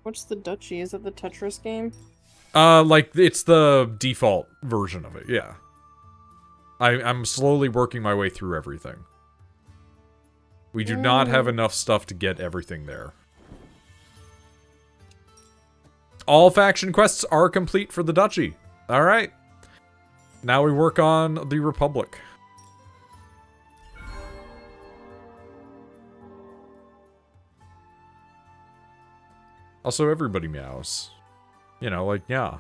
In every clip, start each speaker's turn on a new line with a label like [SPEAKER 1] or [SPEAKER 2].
[SPEAKER 1] What's the Duchy? Is it the Tetris game?
[SPEAKER 2] Like, it's the default version of it, yeah. I'm slowly working my way through everything. We do not have enough stuff to get everything there. All faction quests are complete for the Duchy. Alright. Now we work on the Republic. Also, everybody meows. You know, like, yeah.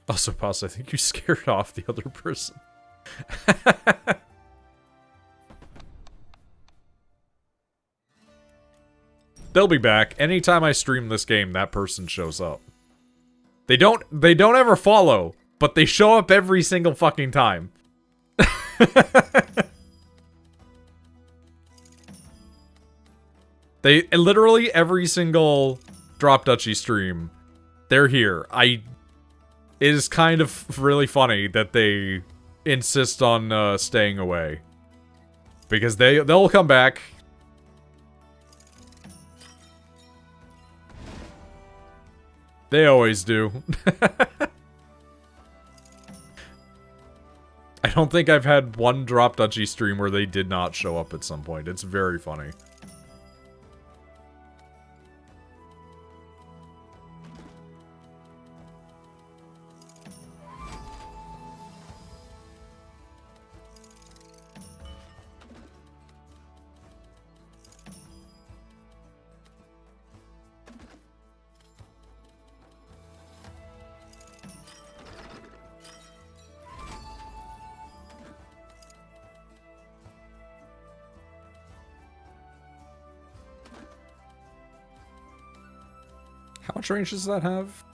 [SPEAKER 2] Also, Boss, I think you scared off the other person. They'll be back. Anytime I stream this game, that person shows up. They don't ever follow, but they show up every single fucking time. They literally every single Drop Duchy stream, they're here. It is kind of really funny that they insist on staying away. Because they'll come back. They always do. I don't think I've had one Drop Duchy stream where they did not show up at some point. It's very funny. How much range does that have?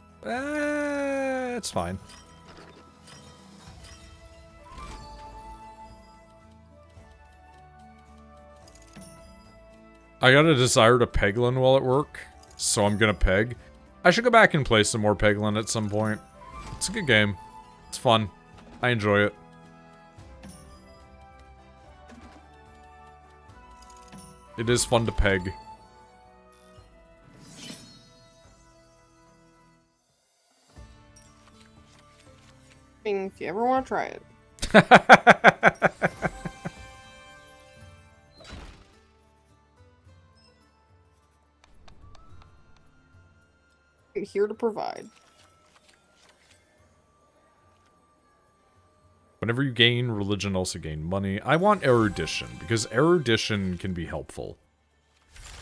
[SPEAKER 2] It's fine. I got a desire to Peglin while at work, so I'm gonna peg. I should go back and play some more Peglin at some point. It's a good game. It's fun. I enjoy it. It is fun to peg.
[SPEAKER 1] If you ever want to try it. I'm here to provide.
[SPEAKER 2] Whenever you gain religion, also gain money. I want erudition, because erudition can be helpful.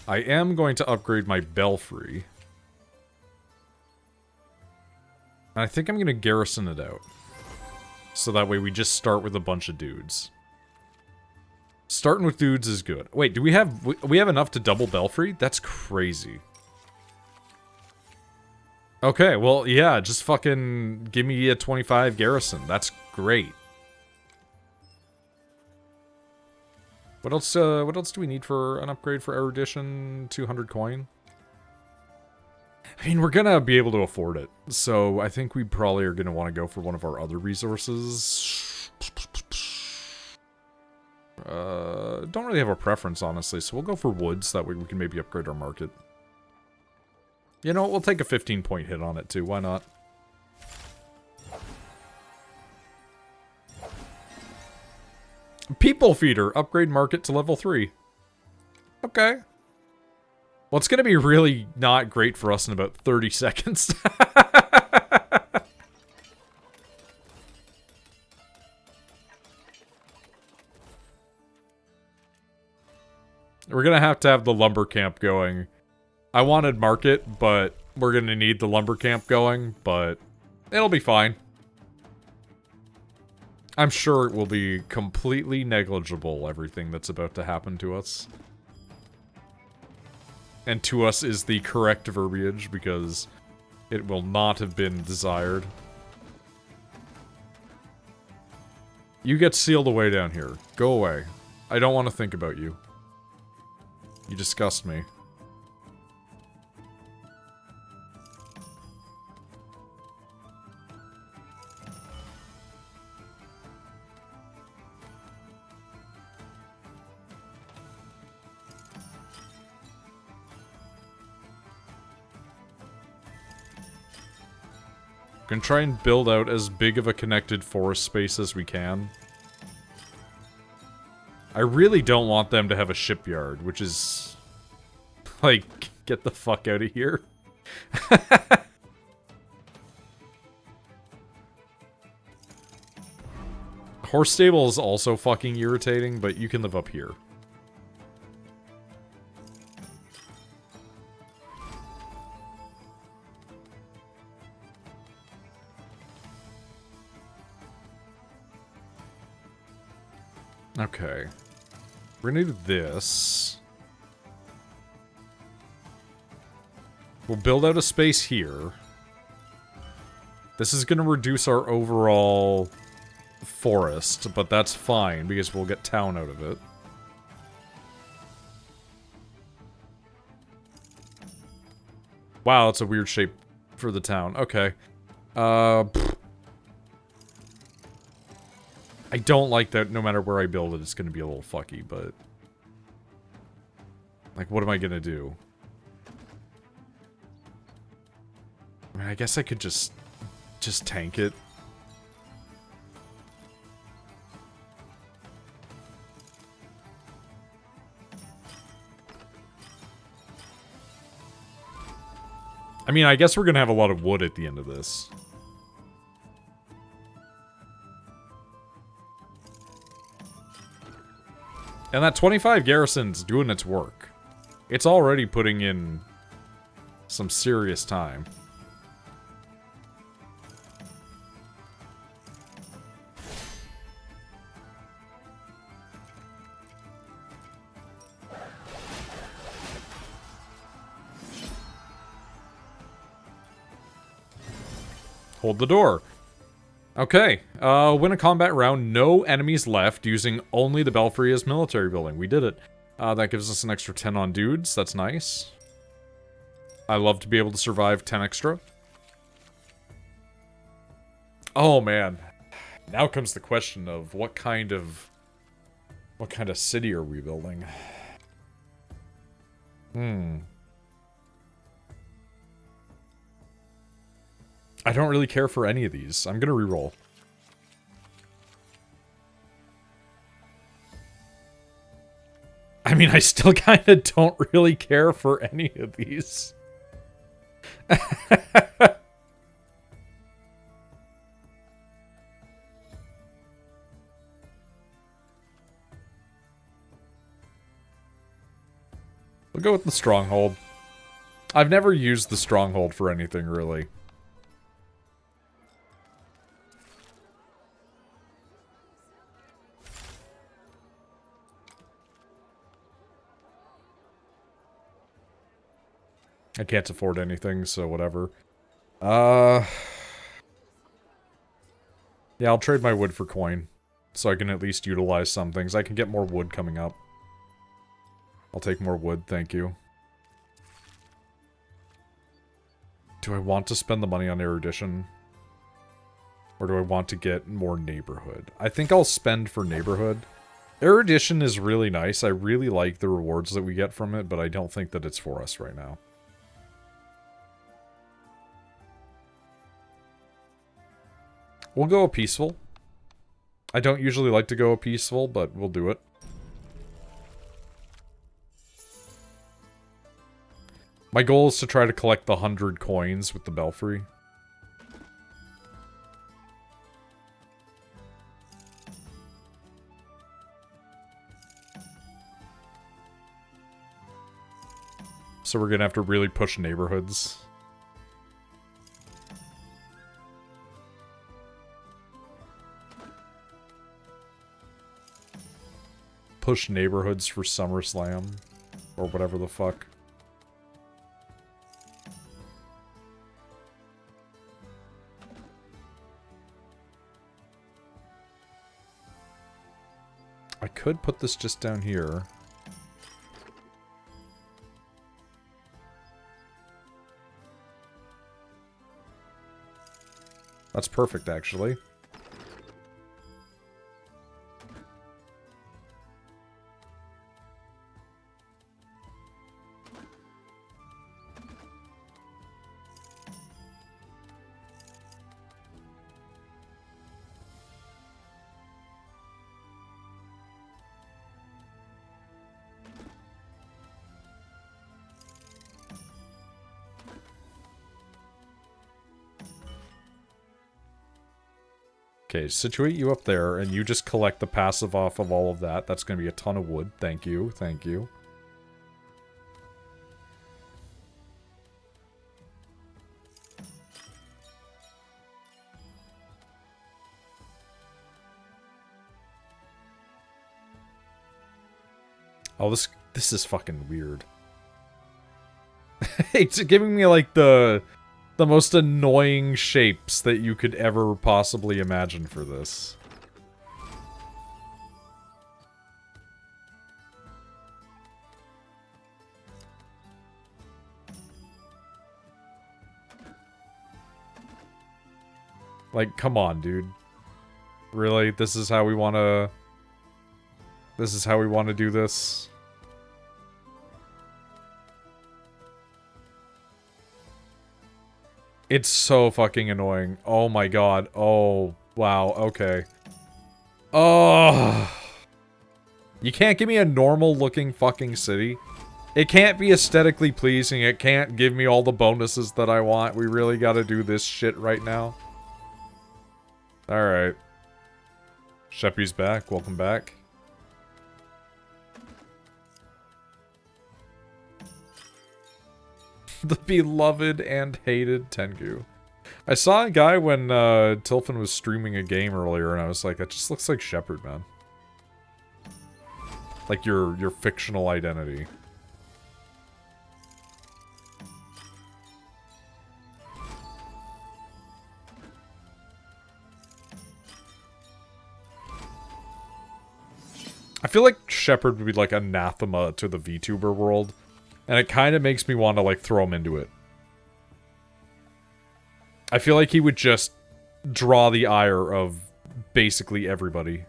[SPEAKER 2] I am going to upgrade my belfry. And I think I'm going to garrison it out. So that way we just start with a bunch of dudes. Starting with dudes is good. Wait, do we have enough to double belfry? That's crazy. Okay, well, yeah, just fucking give me a 25 garrison. That's great. What else do we need for an upgrade for erudition? 200 coin? I mean, we're gonna be able to afford it. So, I think we probably are gonna want to go for one of our other resources. Don't really have a preference, honestly, so we'll go for woods. That way we can maybe upgrade our market. You know what? We'll take a 15-point hit on it, too. Why not? People feeder. Upgrade market to level 3. Okay. Well, it's going to be really not great for us in about 30 seconds. We're going to have the lumber camp going. I wanted market, but we're going to need the lumber camp going, but it'll be fine. I'm sure it will be completely negligible, everything that's about to happen to us. And to us is the correct verbiage, because it will not have been desired. You get sealed away down here. Go away. I don't want to think about you. You disgust me. Gonna try and build out as big of a connected forest space as we can. I really don't want them to have a shipyard, which is... like, get the fuck out of here. Horse stable is also fucking irritating, but you can live up here. Okay. We're gonna do this. We'll build out a space here. This is gonna reduce our overall forest, but that's fine because we'll get town out of it. Wow, it's a weird shape for the town. Okay. I don't like that no matter where I build it, it's gonna be a little fucky, but... like, what am I gonna do? I mean, I guess I could just tank it. I mean, I guess we're gonna have a lot of wood at the end of this. And that 25 garrison's doing its work. It's already putting in some serious time. Hold the door. Okay, win a combat round, no enemies left, using only the belfry as military building. We did it. That gives us an extra 10 on dudes, that's nice. I love to be able to survive 10 extra. Oh man, now comes the question of what kind of city are we building? I don't really care for any of these. I'm gonna reroll. I mean, I still kind of don't really care for any of these. We'll go with the stronghold. I've never used the stronghold for anything, really. I can't afford anything, so whatever. Yeah, I'll trade my wood for coin. So I can at least utilize some things. I can get more wood coming up. I'll take more wood, thank you. Do I want to spend the money on erudition? Or do I want to get more neighborhood? I think I'll spend for neighborhood. Erudition is really nice. I really like the rewards that we get from it, but I don't think that it's for us right now. We'll go a peaceful. I don't usually like to go a peaceful, but we'll do it. My goal is to try to collect the 100 coins with the belfry. So we're gonna have to really push neighborhoods. Push neighborhoods for SummerSlam. Or whatever the fuck. I could put this just down here. That's perfect, actually. Okay, situate you up there, and you just collect the passive off of all of that. That's going to be a ton of wood. Thank you, thank you. Oh, this is fucking weird. It's giving me, like, the most annoying shapes that you could ever possibly imagine for this. Like, come on, dude. Really? This is how we want to... This is how we want to do this? It's so fucking annoying. Oh my god. Oh, wow. Okay. Oh. You can't give me a normal looking fucking city. It can't be aesthetically pleasing. It can't give me all the bonuses that I want. We really gotta do this shit right now. Alright. Sheppy's back. Welcome back. The beloved and hated Tengu. I saw a guy when Tilfin was streaming a game earlier, and I was like, that just looks like Shepard, man. Like your fictional identity. I feel like Shepard would be like anathema to the VTuber world. And it kind of makes me want to, like, throw him into it. I feel like he would just draw the ire of basically everybody.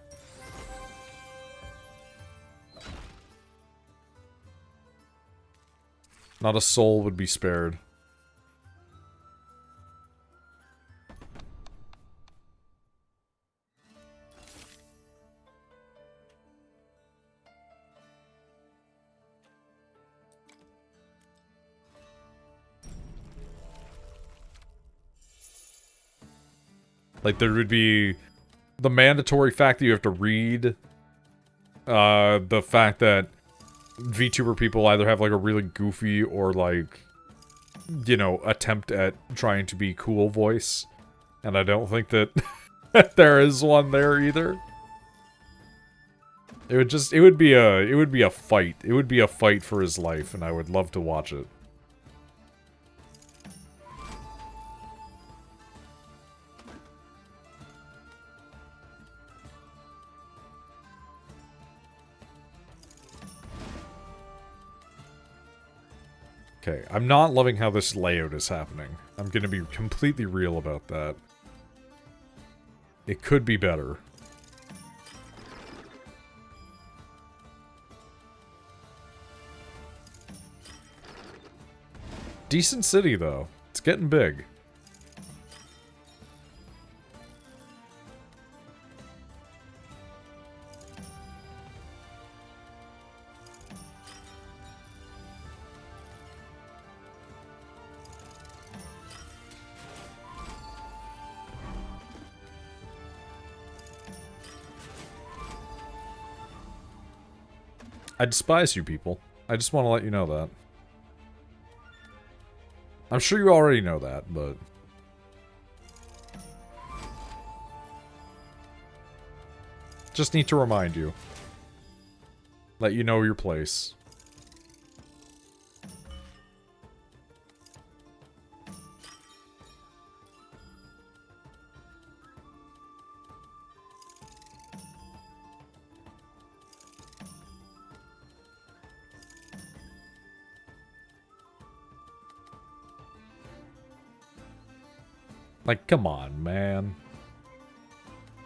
[SPEAKER 2] Not a soul would be spared. Like, there would be the mandatory fact that you have to read, the fact that VTuber people either have, like, a really goofy or, like, you know, attempt at trying to be cool voice. And I don't think that there is one there either. It would be a fight. It would be a fight for his life, and I would love to watch it. Okay, I'm not loving how this layout is happening. I'm gonna be completely real about that. It could be better. Decent city, though. It's getting big. I despise you people. I just want to let you know that. I'm sure you already know that, but... just need to remind you. Let you know your place. Like, come on, man.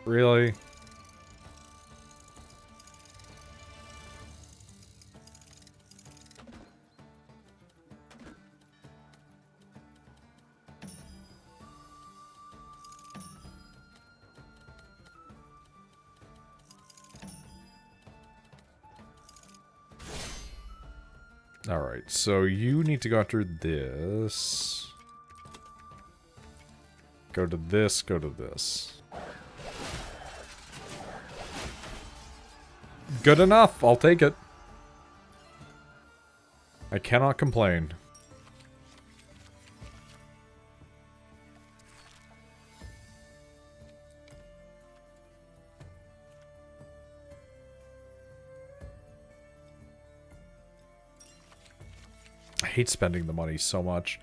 [SPEAKER 2] Really? Alright, so you need to go after this. Go to this, go to this. Good enough. I'll take it. I cannot complain. I hate spending the money so much.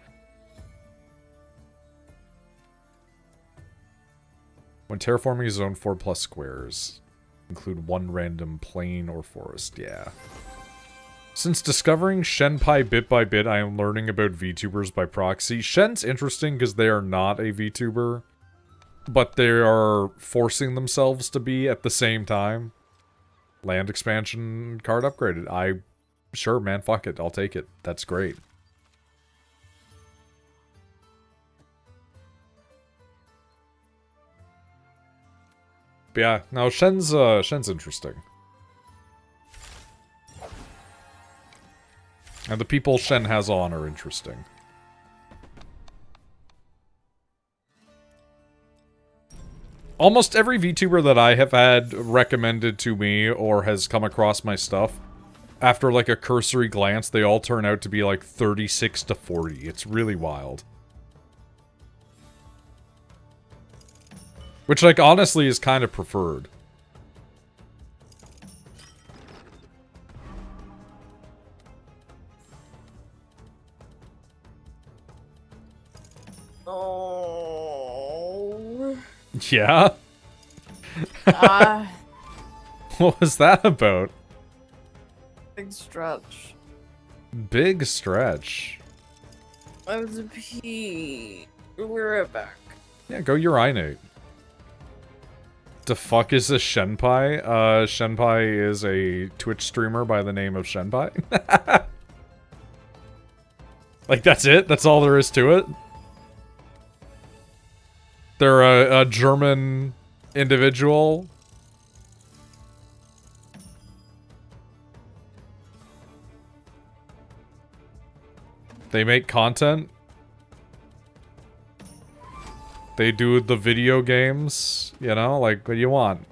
[SPEAKER 2] When terraforming a zone 4+ squares, include one random plain or forest. Yeah. Since discovering Shenpai bit by bit, I am learning about VTubers by proxy. Shen's interesting because they are not a VTuber, but they are forcing themselves to be at the same time. Land expansion card upgraded. Sure, man, fuck it. I'll take it. That's great. But yeah, no, Shen's interesting. And the people Shen has on are interesting. Almost every VTuber that I have had recommended to me or has come across my stuff, after like a cursory glance, they all turn out to be like 36 to 40. It's really wild. Which, like, honestly is kind of preferred.
[SPEAKER 1] Oh.
[SPEAKER 2] Yeah? What was that about?
[SPEAKER 1] Big stretch.
[SPEAKER 2] Big stretch.
[SPEAKER 1] I was a pee. We'll be right back.
[SPEAKER 2] Yeah, go urinate. The fuck is a Shenpai? Shenpai is a Twitch streamer by the name of Shenpai. Like, that's it? That's all there is to it? They're a German individual. They make content. They do the video games, you know? Like, what do you want?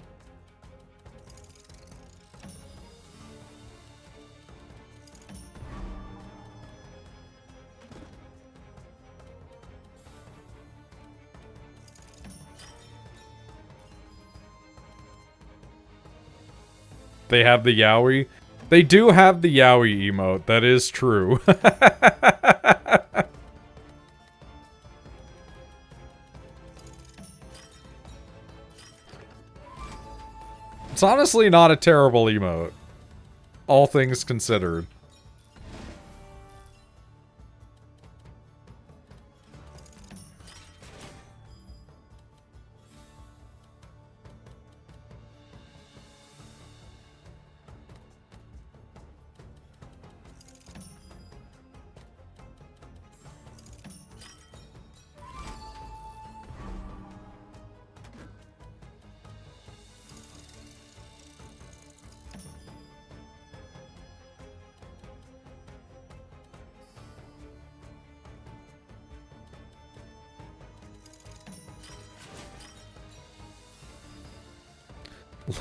[SPEAKER 2] They have the yaoi. They do have the yaoi emote, that is true. It's honestly not a terrible emote, all things considered.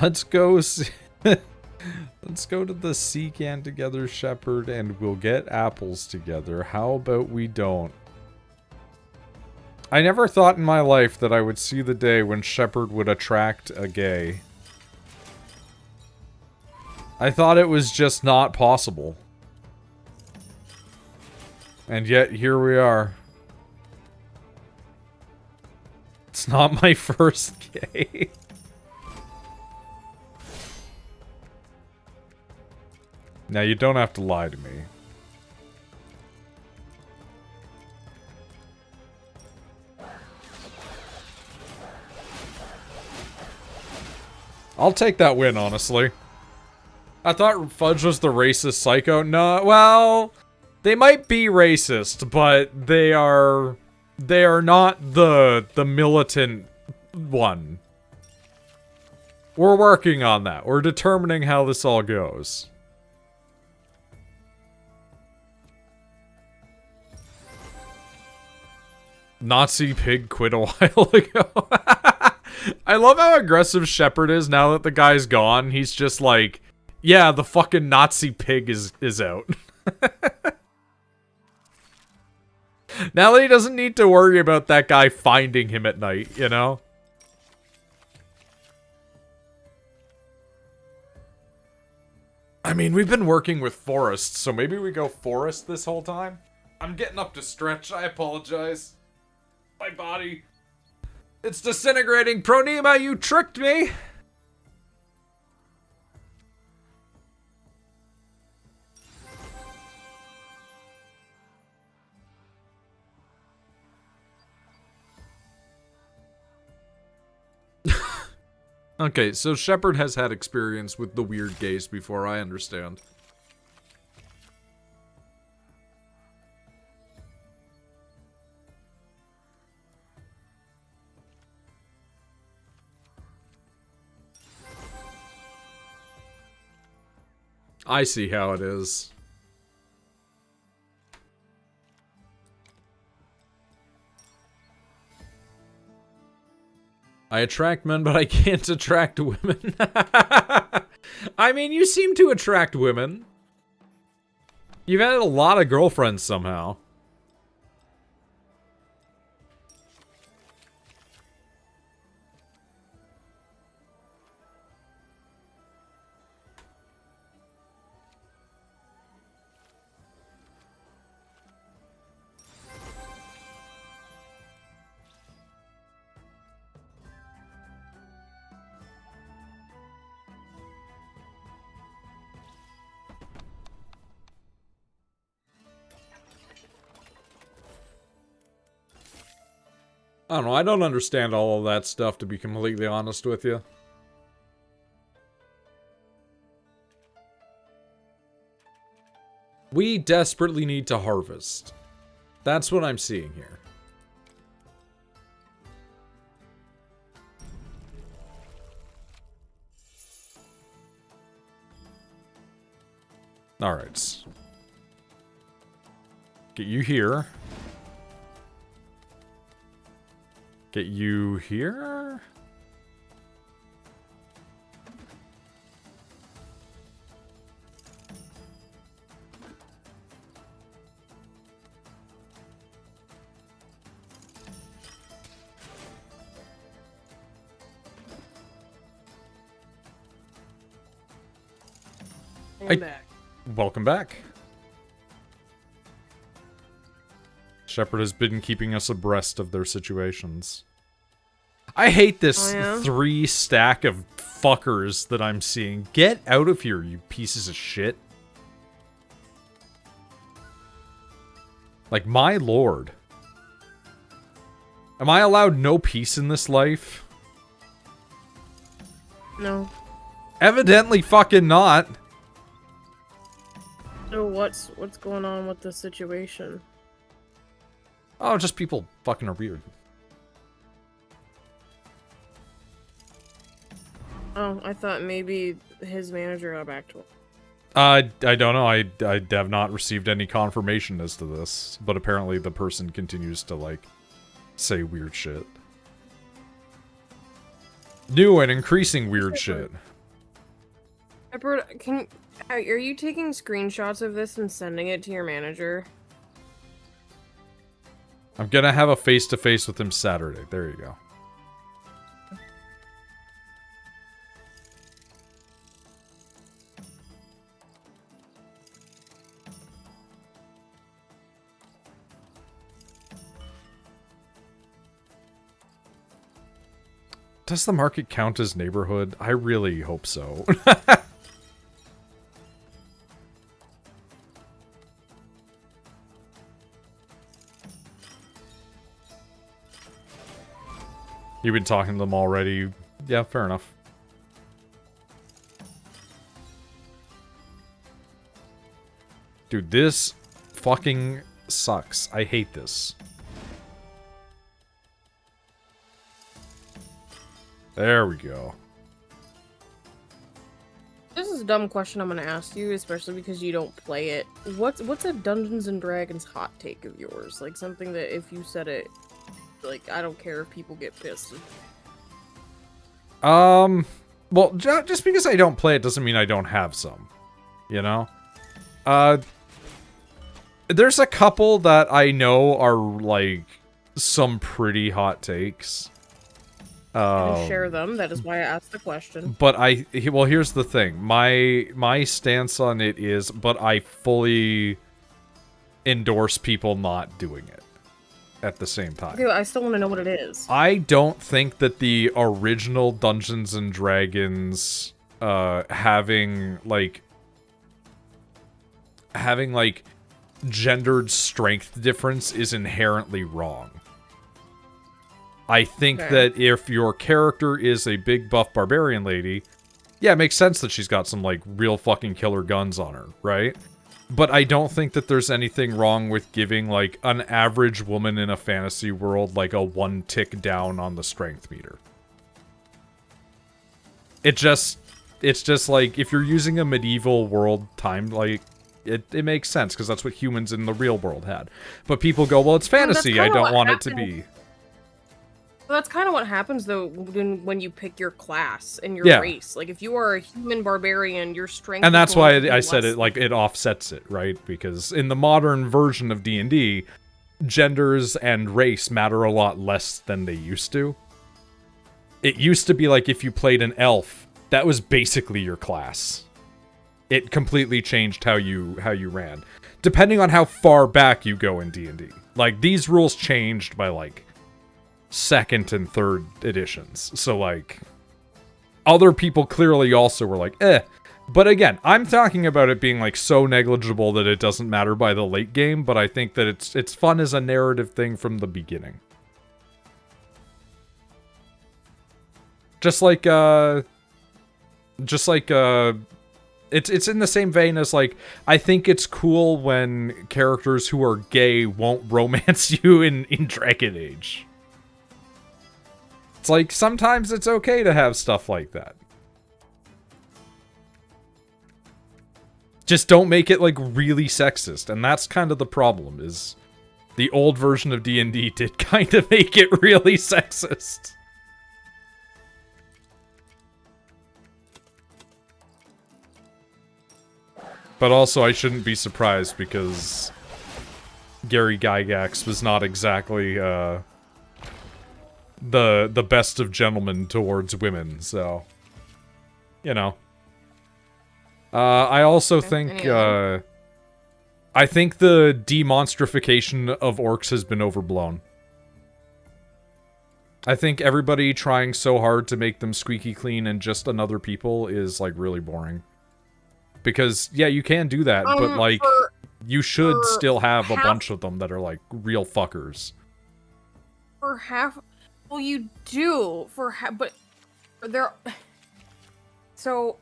[SPEAKER 2] Let's go see let's go to the sea can together, Shepherd, and we'll get apples together. How about we don't? I never thought in my life that I would see the day when Shepherd would attract a gay. I thought it was just not possible. And yet, here we are. It's not my first gay. Now, you don't have to lie to me. I'll take that win, honestly. I thought Fudge was the racist psycho. No, well, they might be racist, but they are not the militant one. We're working on that. We're determining how this all goes. Nazi pig quit a while ago. I love how aggressive Shepherd is now that the guy's gone. He's just like, Yeah, the fucking Nazi pig is out. Now that he doesn't need to worry about that guy finding him at night, you know? I mean, we've been working with Forrest, so maybe we go Forrest this whole time? I'm getting up to stretch, I apologize. My body... It's disintegrating! Pronema, you tricked me! Okay, so Shepard has had experience with the weird gaze before, I understand. I see how it is. I attract men, but I can't attract women. I mean, you seem to attract women. You've had a lot of girlfriends somehow. I don't know, I don't understand all of that stuff, to be completely honest with you. We desperately need to harvest. That's what I'm seeing here. Alright. Get you here. Get you here?
[SPEAKER 1] I'm back.
[SPEAKER 2] Welcome back. Shepard has been keeping us abreast of their situations. I hate this 3 stack of fuckers that I'm seeing. Get out of here, you pieces of shit. Like, my lord. Am I allowed no peace in this life?
[SPEAKER 1] No.
[SPEAKER 2] Evidently fucking not.
[SPEAKER 1] So what's going on with the situation?
[SPEAKER 2] Oh, just people fucking are weird.
[SPEAKER 1] Oh, I thought maybe his manager got back to him.
[SPEAKER 2] I don't know. I have not received any confirmation as to this, but apparently the person continues to, like, say weird shit. New and increasing weird shit.
[SPEAKER 1] Shepard, are you taking screenshots of this and sending it to your manager?
[SPEAKER 2] I'm gonna have a face-to-face with him Saturday. There you go. Does the market count as neighborhood? I really hope so. You've been talking to them already. Yeah, fair enough. Dude, this fucking sucks. I hate this. There we go.
[SPEAKER 1] This is a dumb question I'm gonna ask you, especially because you don't play it. What's a Dungeons and Dragons hot take of yours? Like something that if you said it, like I don't care if people get pissed.
[SPEAKER 2] Well, just because I don't play it doesn't mean I don't have some. You know? There's a couple that I know are, like, some pretty hot takes.
[SPEAKER 1] And share them. That is why I asked the question.
[SPEAKER 2] But well, here's the thing. My stance on it is, but I fully endorse people not doing it at the same time.
[SPEAKER 1] Okay, I still want to know what it is.
[SPEAKER 2] I don't think that the original Dungeons and Dragons having like gendered strength difference is inherently wrong. I think that if your character is a big buff barbarian lady, yeah, it makes sense that she's got some like real fucking killer guns on her, right? But I don't think that there's anything wrong with giving like an average woman in a fantasy world like a 1 tick down on the strength meter. It's just like if you're using a medieval world time, like it makes sense because that's what humans in the real world had. But people go, well, it's fantasy. I don't want it to be.
[SPEAKER 1] Well, that's kind of what happens though when you pick your class and your race. Like if you are a human barbarian, your strength.
[SPEAKER 2] And that's why I said it like it offsets it, right? Because in the modern version of D&D, genders and race matter a lot less than they used to. It used to be like if you played an elf, that was basically your class. It completely changed how you ran, depending on how far back you go in D&D. Like these rules changed by like 2nd and 3rd editions. So like other people clearly also were like, eh. But again, I'm talking about it being like so negligible that it doesn't matter by the late game, but I think that it's fun as a narrative thing from the beginning. Just like it's in the same vein as like I think it's cool when characters who are gay won't romance you in Dragon Age. It's like, sometimes it's okay to have stuff like that. Just don't make it, like, really sexist. And that's kind of the problem, is the old version of D&D did kind of make it really sexist. But also, I shouldn't be surprised, because Gary Gygax was not exactly, the best of gentlemen towards women, so you know. I also think I think the demonstrification of orcs has been overblown. I think everybody trying so hard to make them squeaky clean and just another people is like really boring. Because yeah, you can do that, but like you should still have a bunch of them that are like real fuckers.
[SPEAKER 1] For half. Well, you do but there. So,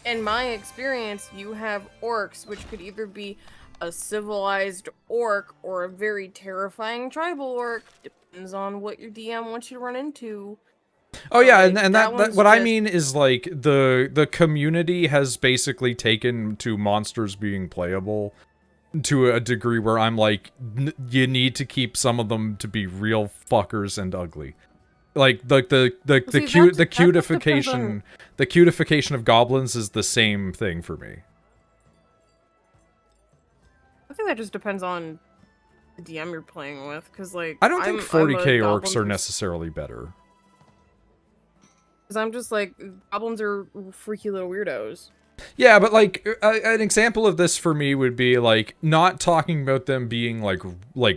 [SPEAKER 1] in my experience, you have orcs, which could either be a civilized orc or a very terrifying tribal orc. Depends on what your DM wants you to run into.
[SPEAKER 2] Oh yeah, like, and that what I mean is like the community has basically taken to monsters being playable to a degree where I'm like, you need to keep some of them to be real fuckers and ugly. Like the cutification of goblins is the same thing for me.
[SPEAKER 1] I think that just depends on the DM you're playing with, because like
[SPEAKER 2] I don't think 40k orcs are necessarily better.
[SPEAKER 1] Because I'm just like, goblins are freaky little weirdos. Yeah,
[SPEAKER 2] but like an example of this for me would be like not talking about them being like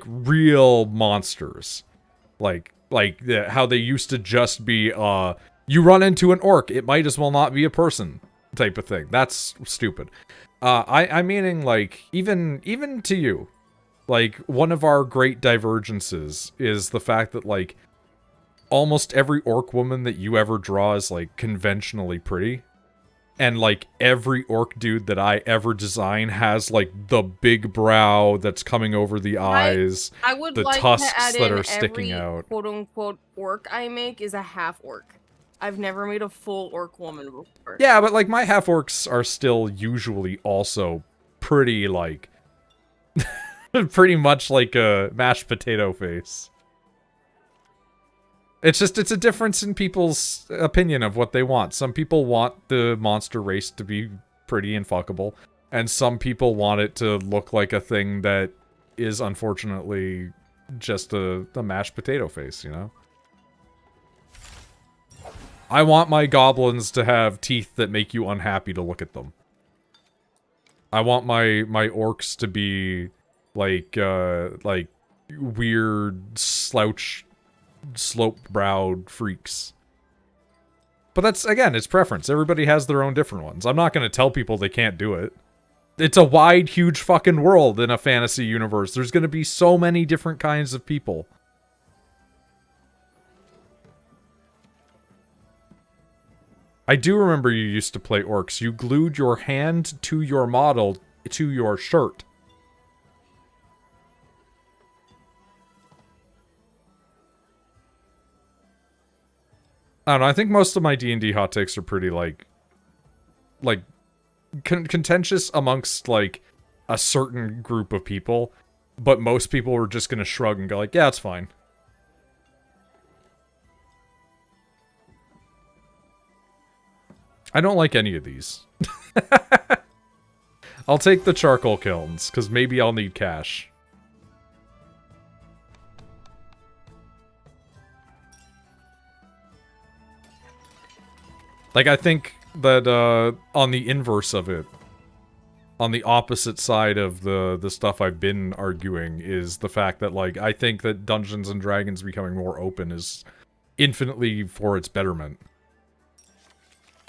[SPEAKER 2] real monsters, like how they used to just be you run into an orc, it might as well not be a person type of thing. That's stupid. I'm meaning like even to you, like one of our great divergences is the fact that like almost every orc woman that you ever draw is like conventionally pretty. And, like, every orc dude that I ever design has, like, the big brow that's coming over the eyes, the tusks that are sticking out.
[SPEAKER 1] Quote-unquote orc I make is a half-orc. I've never made a full orc woman before.
[SPEAKER 2] Yeah, but, like, my half-orcs are still usually also pretty, like... pretty much like a mashed potato face. It's just, it's a difference in people's opinion of what they want. Some people want the monster race to be pretty and fuckable, and some people want it to look like a thing that is unfortunately just a mashed potato face, you know? I want my goblins to have teeth that make you unhappy to look at them. I want my orcs to be like weird slouch slope-browed freaks. But that's, again, it's preference. Everybody has their own different ones. I'm not going to tell people they can't do it. It's a wide, huge fucking world in a fantasy universe. There's going to be so many different kinds of people. I do remember you used to play orcs. You glued your hand to your model to your shirt. I don't know, I think most of my D&D hot takes are pretty, like contentious amongst, like, a certain group of people, but most people are just gonna shrug and go like, yeah, it's fine. I don't like any of these. I'll take the charcoal kilns, because maybe I'll need cash. Like, I think that, on the inverse of it, on the opposite side of the stuff I've been arguing, is the fact that, like, I think that Dungeons & Dragons becoming more open is infinitely for its betterment.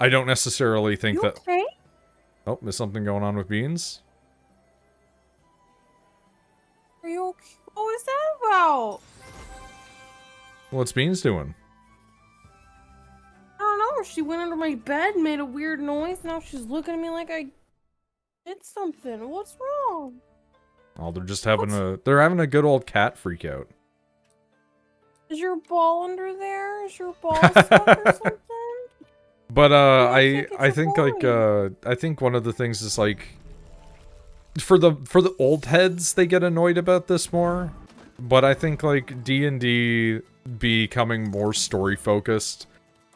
[SPEAKER 2] I don't necessarily think that...
[SPEAKER 1] Okay?
[SPEAKER 2] Oh, there's something going on with Beans?
[SPEAKER 1] Are you okay? What was that about?
[SPEAKER 2] What's Beans doing?
[SPEAKER 1] I don't know. She went under my bed, made a weird noise. Now she's looking at me like I did something. What's wrong?
[SPEAKER 2] Oh, they're just having they're having a good old cat freak out.
[SPEAKER 1] Is your ball under there? Is your ball stuck or something?
[SPEAKER 2] But I
[SPEAKER 1] think
[SPEAKER 2] think like I think one of the things is like for the old heads, they get annoyed about this more. But I think like D&D becoming more story focused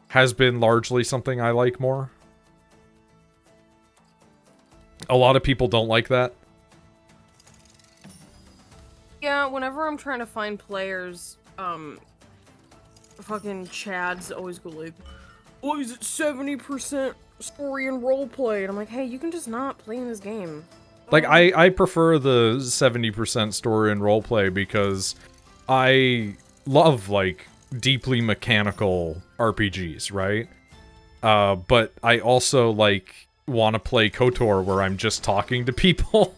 [SPEAKER 2] has been largely something I like more. A lot of people don't like that.
[SPEAKER 1] Yeah, whenever I'm trying to find players, fucking Chads always go like, "Oh, is it 70% story and roleplay?" And I'm like, hey, you can just not play in this game.
[SPEAKER 2] Like, I prefer the 70% story and roleplay because I love, like, deeply mechanical RPGs, right? But I also, like, want to play KOTOR where I'm just talking to people.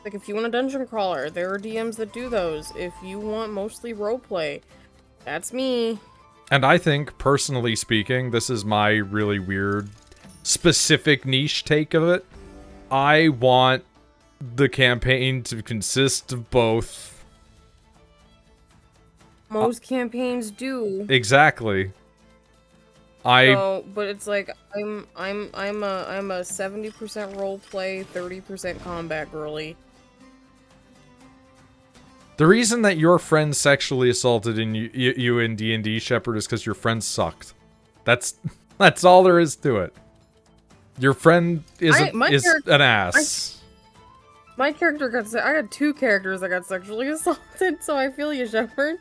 [SPEAKER 1] Like, if you want a dungeon crawler, there are DMs that do those. If you want mostly roleplay, that's me.
[SPEAKER 2] And I think, personally speaking, this is my really weird, specific niche take of it. I want the campaign to consist of both.
[SPEAKER 1] Most campaigns do.
[SPEAKER 2] Exactly.
[SPEAKER 1] So, but it's like I'm a 70% roleplay, 30% combat girly.
[SPEAKER 2] The reason that your friend sexually assaulted you in D&D, Shepard, is because your friend sucked. That's all there is to it. Your friend is an ass.
[SPEAKER 1] My character got... I had 2 characters that got sexually assaulted, so I feel you, Shepard.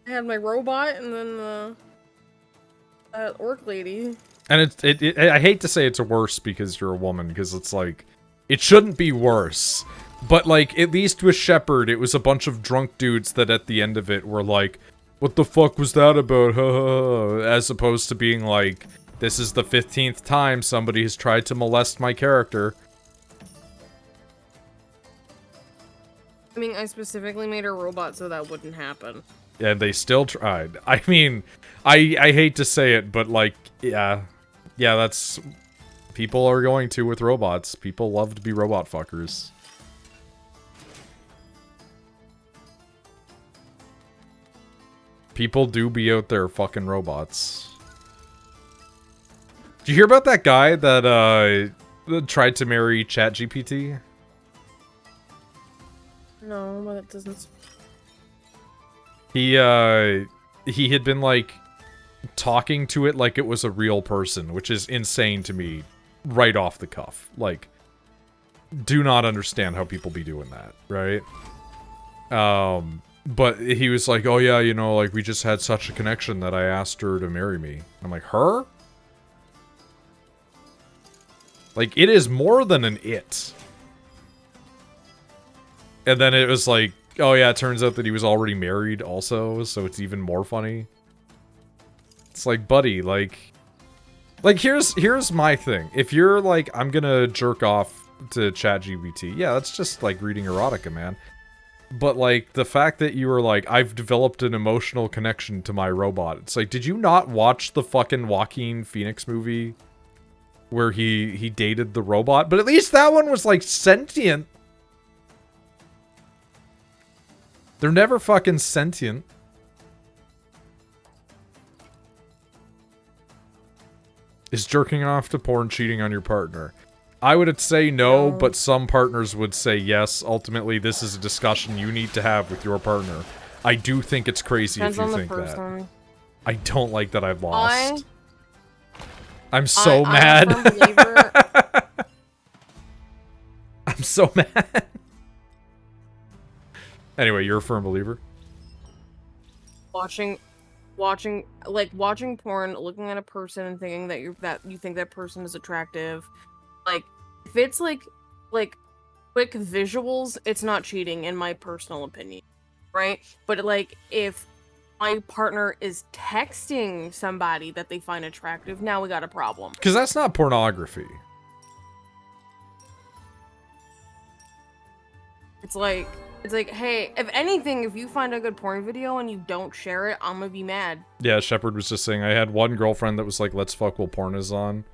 [SPEAKER 1] I had my robot, and then that orc lady.
[SPEAKER 2] And I hate to say it's worse because you're a woman, because it's like, it shouldn't be worse. But, like, at least with Shepard, it was a bunch of drunk dudes that at the end of it were like, what the fuck was that about? As opposed to being like, this is the 15th time somebody has tried to molest my character.
[SPEAKER 1] I mean, I specifically made a robot so that wouldn't happen.
[SPEAKER 2] And they still tried. I mean, I hate to say it, but, like, yeah, that's... People are going to with robots. People love to be robot fuckers. People do be out there fucking robots. Did you hear about that guy that tried to marry ChatGPT?
[SPEAKER 1] No, but it doesn't.
[SPEAKER 2] He had been like talking to it like it was a real person, which is insane to me right off the cuff. Like, do not understand how people be doing that, right? But he was like, oh yeah, you know, like we just had such a connection that I asked her to marry me. I'm like, her? Like, it is more than an it. And then it was like, oh yeah, it turns out that he was already married also, so it's even more funny. It's like, buddy, like here's my thing. If you're like, I'm gonna jerk off to ChatGPT, yeah, that's just like reading erotica, man. But like the fact that you were like, I've developed an emotional connection to my robot. It's like, did you not watch the fucking Joaquin Phoenix movie where he dated the robot? But at least that one was like sentient. They're never fucking sentient. Is jerking off to porn cheating on your partner? I would say no, but some partners would say yes. Ultimately, this is a discussion you need to have with your partner. I do think it's crazy if you think that. I don't like that I've lost. I'm so mad. I'm so mad. Anyway, you're a firm believer?
[SPEAKER 1] Watching porn, looking at a person and thinking that you think that person is attractive. Like, if it's like quick visuals, it's not cheating in my personal opinion, right? But like, if my partner is texting somebody that they find attractive, now we got a problem.
[SPEAKER 2] Because that's not pornography.
[SPEAKER 1] It's like, hey, if anything, if you find a good porn video and you don't share it, I'm gonna be mad.
[SPEAKER 2] Yeah, Shepard was just saying, I had one girlfriend that was like, let's fuck while porn is on.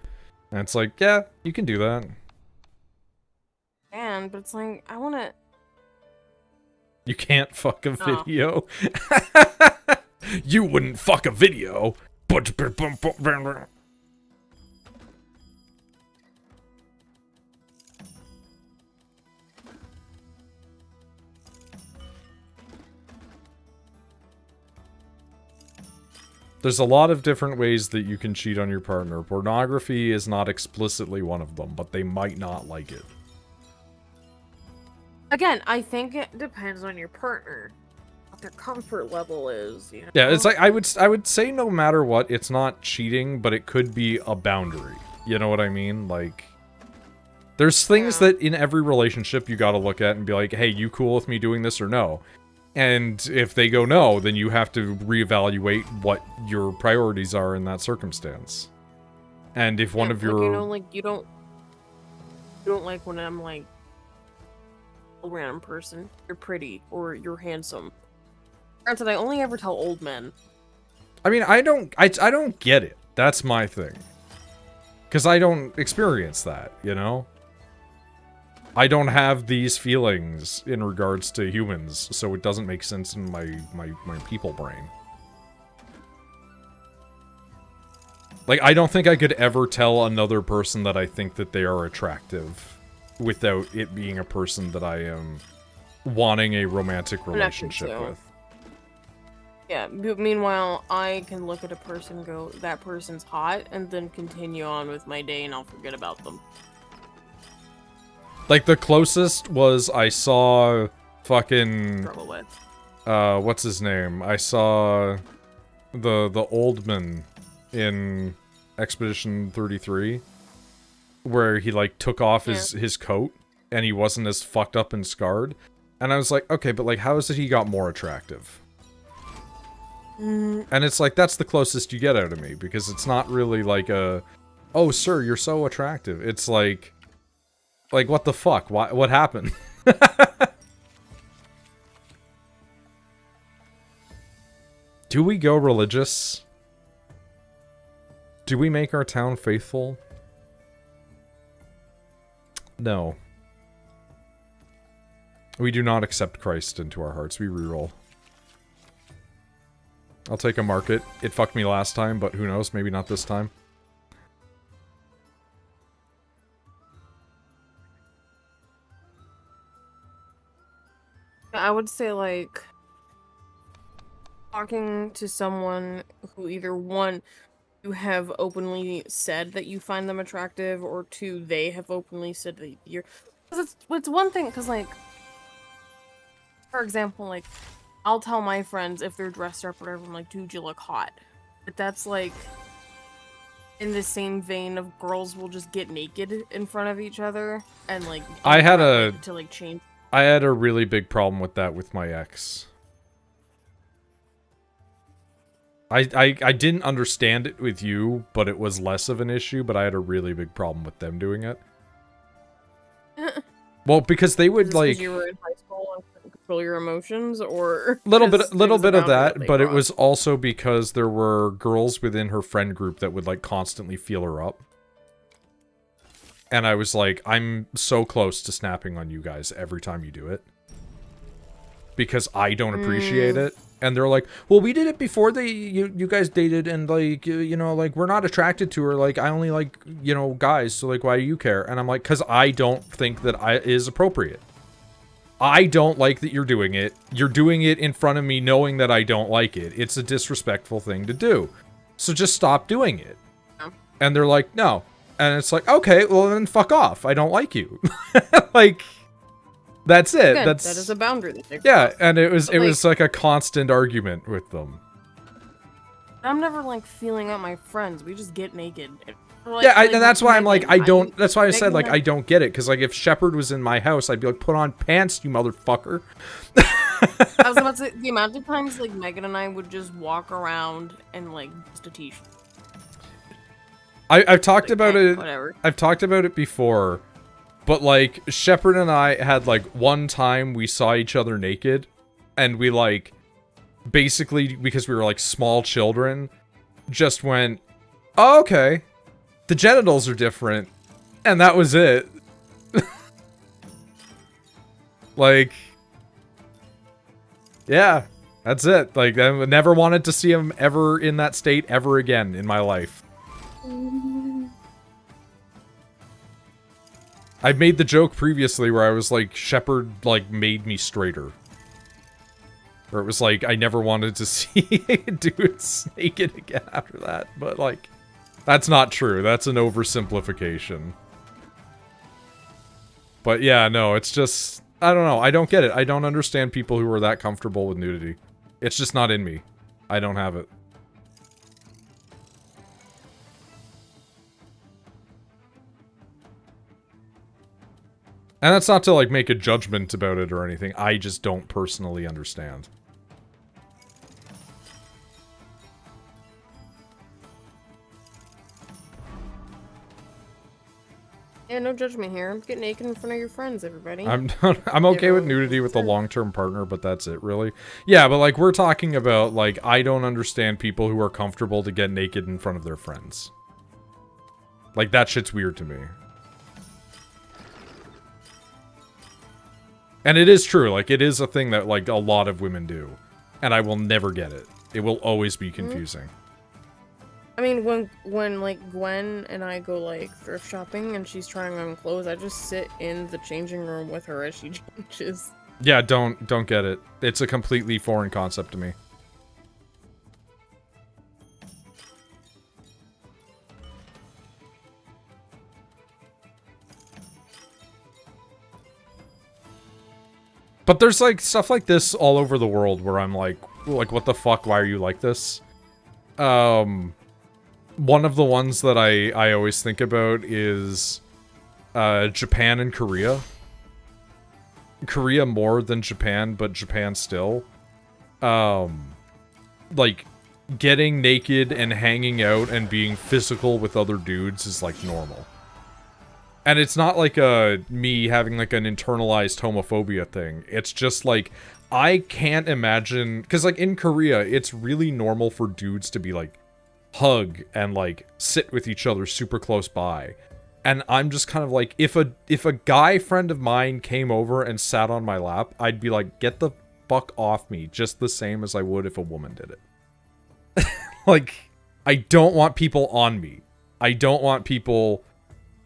[SPEAKER 2] And it's like, yeah, you can do that.
[SPEAKER 1] But it's like, I wanna...
[SPEAKER 2] You can't fuck a video. You wouldn't fuck a video. There's a lot of different ways that you can cheat on your partner. Pornography is not explicitly one of them, but they might not like it.
[SPEAKER 1] Again, I think it depends on your partner. What their comfort level is, you know?
[SPEAKER 2] Yeah, it's like, I would say no matter what, it's not cheating, but it could be a boundary. You know what I mean? Like, there's things that in every relationship you gotta look at and be like, hey, you cool with me doing this or no? And if they go no, then you have to reevaluate what your priorities are in that circumstance. And if one of your...
[SPEAKER 1] you know, like, you don't like when I'm like, a random person, you're pretty, or you're handsome. Granted, I only ever tell old men.
[SPEAKER 2] I mean, I don't get it. That's my thing. Because I don't experience that, you know? I don't have these feelings in regards to humans, so it doesn't make sense in my people brain. Like, I don't think I could ever tell another person that I think that they are attractive without it being a person that I am wanting a romantic relationship with.
[SPEAKER 1] Yeah, but meanwhile, I can look at a person and go, that person's hot, and then continue on with my day and I'll forget about them.
[SPEAKER 2] Like, the closest was I saw fucking...
[SPEAKER 1] Struggle with.
[SPEAKER 2] What's his name? I saw the old man in Expedition 33, where he, like, took off his coat, and he wasn't as fucked up and scarred. And I was like, okay, but, like, how is it he got more attractive? And it's like, that's the closest you get out of me, because it's not really like a, oh, sir, you're so attractive. It's like, what the fuck? What happened? Do we go religious? Do we make our town faithful? No. We do not accept Christ into our hearts. We reroll. I'll take a market. It fucked me last time, but who knows? Maybe not this time.
[SPEAKER 1] I would say, like, talking to someone who either, one, you have openly said that you find them attractive, or two, they have openly said that you're... Because it's one thing, because, like, for example, like, I'll tell my friends if they're dressed up or whatever, I'm like, dude, you look hot. But that's, like, in the same vein of girls will just get naked in front of each other, and, like,
[SPEAKER 2] I had
[SPEAKER 1] to, like, change.
[SPEAKER 2] I had a really big problem with that with my ex. I didn't understand it with you, but it was less of an issue, but I had a really big problem with them doing it. Well, because they would, like...
[SPEAKER 1] you were in high school and couldn't control your emotions, or...
[SPEAKER 2] little bit of that, but it was also because there were girls within her friend group that would, like, constantly feel her up. And I was like, I'm so close to snapping on you guys every time you do it. Because I don't appreciate it. And they're like, well, we did it before you guys dated, and, like, you know, like, we're not attracted to her. Like, I only like, you know, guys, so, like, why do you care? And I'm like, because I don't think that is appropriate. I don't like that you're doing it. You're doing it in front of me knowing that I don't like it. It's a disrespectful thing to do. So just stop doing it.
[SPEAKER 1] Yeah.
[SPEAKER 2] And they're like, no. And it's like, okay, well, then fuck off. I don't like you. Like... That's it.
[SPEAKER 1] Again,
[SPEAKER 2] that
[SPEAKER 1] is a boundary that they
[SPEAKER 2] yeah, and it was
[SPEAKER 1] like,
[SPEAKER 2] like a constant argument with them.
[SPEAKER 1] I'm never like feeling out my friends. We just get naked. Like,
[SPEAKER 2] yeah, and that's why I'm like, I don't. That's why I said, like,
[SPEAKER 1] Megan,
[SPEAKER 2] I don't get it, because, like, if Shepard was in my house, I'd be like, put on pants, you motherfucker.
[SPEAKER 1] I was about to say, the amount of times like Megan and I would just walk around in like just a t-shirt.
[SPEAKER 2] I've talked
[SPEAKER 1] like,
[SPEAKER 2] about it.
[SPEAKER 1] Whatever.
[SPEAKER 2] I've talked about it before. But, like, Shepard and I had, like, one time we saw each other naked, and we, like, basically, because we were, like, small children, just went, oh, okay, the genitals are different, and that was it. Like, yeah, that's it. Like, I never wanted to see him ever in that state ever again in my life. I've made the joke previously where I was like, Shepard, like, made me straighter. Where it was like, I never wanted to see dudes naked again after that. But, like, that's not true. That's an oversimplification. But yeah, no, it's just, I don't know. I don't get it. I don't understand people who are that comfortable with nudity. It's just not in me. I don't have it. And that's not to, like, make a judgment about it or anything. I just don't personally understand.
[SPEAKER 1] Yeah, no judgment here. Get naked in front of your friends, everybody.
[SPEAKER 2] I'm okay with nudity with a long-term partner, but that's it, really. Yeah, but, like, we're talking about, like, I don't understand people who are comfortable to get naked in front of their friends. Like, that shit's weird to me. And it is true, like, it is a thing that, like, a lot of women do. And I will never get it. It will always be confusing.
[SPEAKER 1] I mean, when like, Gwen and I go, like, thrift shopping and she's trying on clothes, I just sit in the changing room with her as she changes.
[SPEAKER 2] Yeah, don't get it. It's a completely foreign concept to me. But there's, like, stuff like this all over the world where I'm like, what the fuck? Why are you like this? One of the ones that I always think about is Japan and Korea. Korea more than Japan, but Japan still. Like, getting naked and hanging out and being physical with other dudes is, like, normal. And it's not like me having, like, an internalized homophobia thing. It's just, like, I can't imagine... Because, like, in Korea, it's really normal for dudes to be, like, hug and, like, sit with each other super close by. And I'm just kind of like, if a guy friend of mine came over and sat on my lap, I'd be like, get the fuck off me, just the same as I would if a woman did it. Like, I don't want people on me. I don't want people...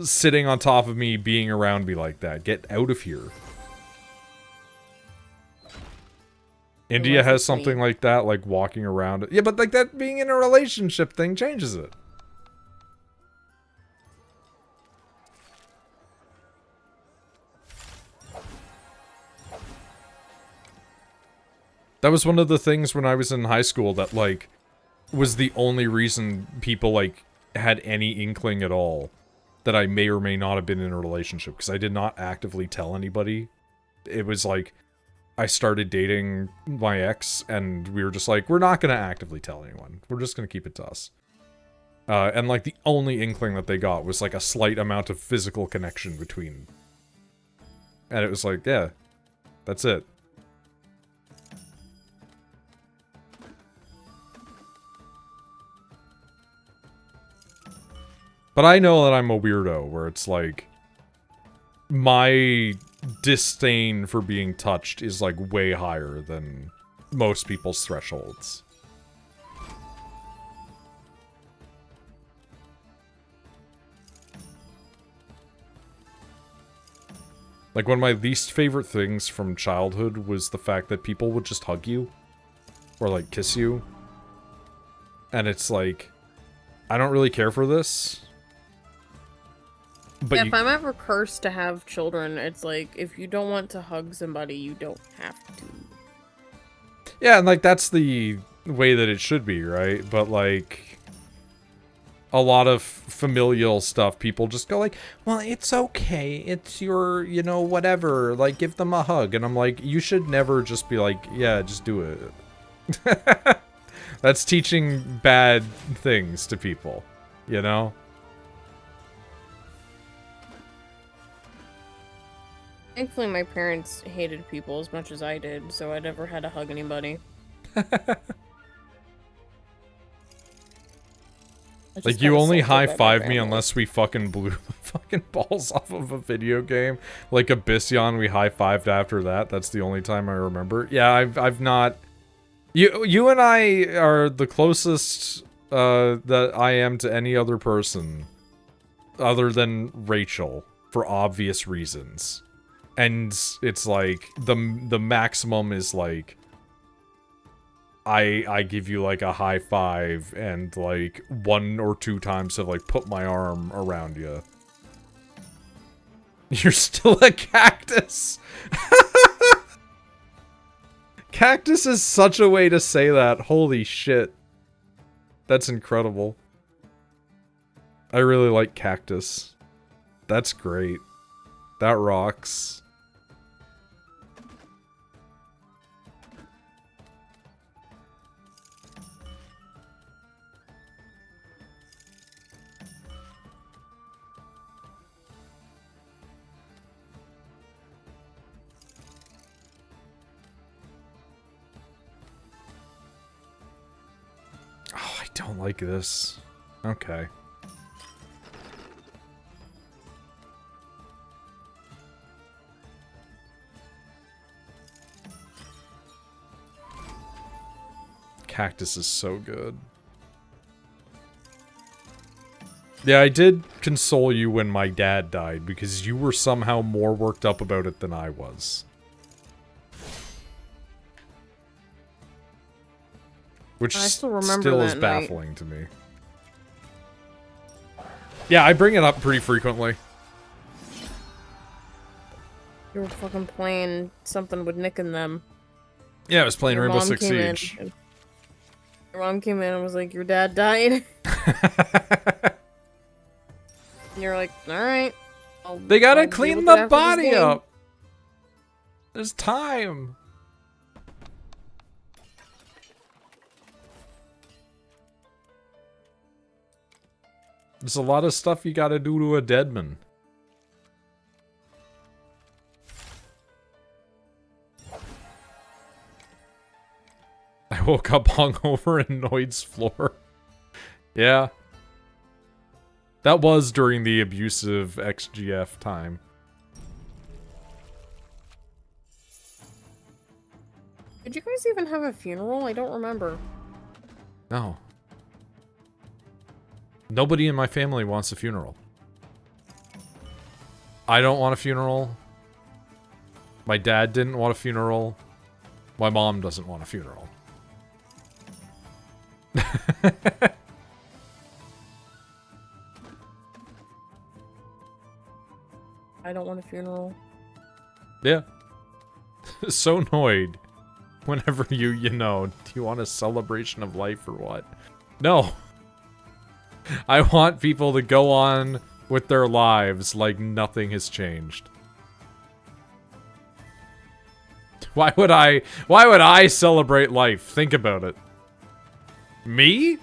[SPEAKER 2] sitting on top of me, being around me like that. Get out of here. India
[SPEAKER 1] Unless
[SPEAKER 2] has
[SPEAKER 1] it's
[SPEAKER 2] something
[SPEAKER 1] me.
[SPEAKER 2] like that, like walking around. Yeah, but like that being in a relationship thing changes it. That was one of the things when I was in high school that, like, was the only reason people, like, had any inkling at all that I may or may not have been in a relationship, because I did not actively tell anybody. It was like, I started dating my ex, and we were just like, we're not going to actively tell anyone. We're just going to keep it to us. And, like, the only inkling that they got was, like, a slight amount of physical connection between. And it was like, yeah, that's it. But I know that I'm a weirdo, where it's like, my disdain for being touched is, like, way higher than most people's thresholds. Like, one of my least favorite things from childhood was the fact that people would just hug you. Or, like, kiss you. And it's like, I don't really care for this. But
[SPEAKER 1] Yeah,
[SPEAKER 2] you...
[SPEAKER 1] if I'm ever cursed to have children, it's like, if you don't want to hug somebody, you don't have to.
[SPEAKER 2] Yeah, and, like, that's the way that it should be, right? But, like, a lot of familial stuff, people just go like, well, it's okay. It's your, you know, whatever. Like, give them a hug. And I'm like, you should never just be like, yeah, just do it. That's teaching bad things to people, you know?
[SPEAKER 1] Thankfully, my parents hated people as much as I did, so I never had to hug anybody. I just
[SPEAKER 2] Like, you
[SPEAKER 1] got
[SPEAKER 2] only
[SPEAKER 1] assaulted by my
[SPEAKER 2] high-five me
[SPEAKER 1] family.
[SPEAKER 2] unless we fucking blew the fucking balls off of a video game. Like Abyssion, we high-fived after that. That's the only time I remember. Yeah, I've not... You and I are the closest that I am to any other person other than Rachel, for obvious reasons. And it's like, the maximum is like, I give you like a high five and like 1 or 2 times have like put my arm around you. You're still a cactus! Cactus is such a way to say that. Holy shit. That's incredible. I really like cactus. That's great. That rocks. Oh, I don't like this. Okay. Cactus is so good. Yeah, I did console you when my dad died, because you were somehow more worked up about it than I was. Which
[SPEAKER 1] I still remember
[SPEAKER 2] still is
[SPEAKER 1] that
[SPEAKER 2] baffling to me. Yeah, I bring it up pretty frequently.
[SPEAKER 1] You were fucking playing something with Nick and them.
[SPEAKER 2] Yeah, I was playing
[SPEAKER 1] Your
[SPEAKER 2] Rainbow
[SPEAKER 1] mom
[SPEAKER 2] Six
[SPEAKER 1] came in.
[SPEAKER 2] Siege.
[SPEAKER 1] Your mom came in and was like, your dad died. And you're like, alright.
[SPEAKER 2] They gotta
[SPEAKER 1] deal
[SPEAKER 2] clean
[SPEAKER 1] with it
[SPEAKER 2] the
[SPEAKER 1] after this
[SPEAKER 2] body
[SPEAKER 1] game."
[SPEAKER 2] up. There's time. There's a lot of stuff you gotta do to a dead man. I woke up hungover in Noid's floor. Yeah. That was during the abusive XGF time.
[SPEAKER 1] Did you guys even have a funeral? I don't remember.
[SPEAKER 2] No. Nobody in my family wants a funeral. I don't want a funeral. My dad didn't want a funeral. My mom doesn't want a funeral.
[SPEAKER 1] I don't want a funeral.
[SPEAKER 2] Yeah. So Noid. Whenever you know, do you want a celebration of life or what? No. I want people to go on with their lives like nothing has changed. Why would I celebrate life? Think about it. Me?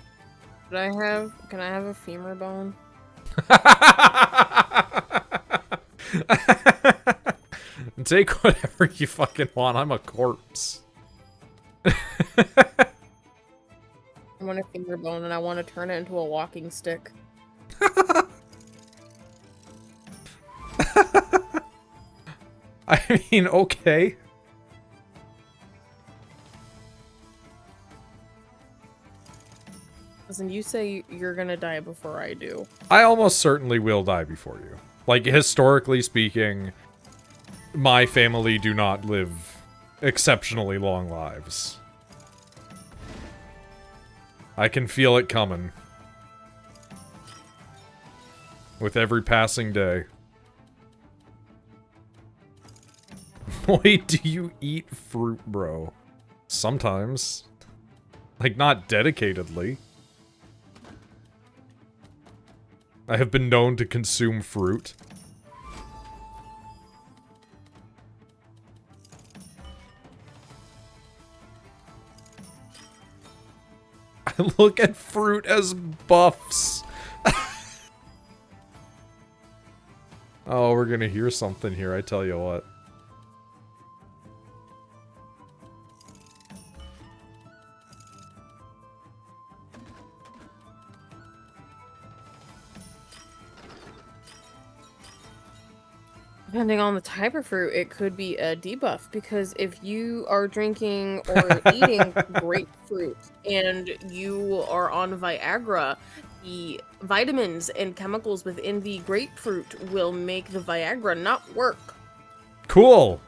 [SPEAKER 1] Can I have a femur bone?
[SPEAKER 2] Take whatever you fucking want. I'm a corpse.
[SPEAKER 1] I want a femur bone and I want to turn it into a walking stick.
[SPEAKER 2] I mean, okay.
[SPEAKER 1] Listen, you say you're gonna die before I do.
[SPEAKER 2] I almost certainly will die before you. Like, historically speaking, my family do not live exceptionally long lives. I can feel it coming. With every passing day. Wait, do you eat fruit, bro? Sometimes. Like, not dedicatedly. I have been known to consume fruit. I look at fruit as buffs. Oh, we're gonna hear something here, I tell you what.
[SPEAKER 1] Depending on the type of fruit, it could be a debuff, because if you are drinking or eating grapefruit and you are on Viagra, the vitamins and chemicals within the grapefruit will make the Viagra not work.
[SPEAKER 2] Cool!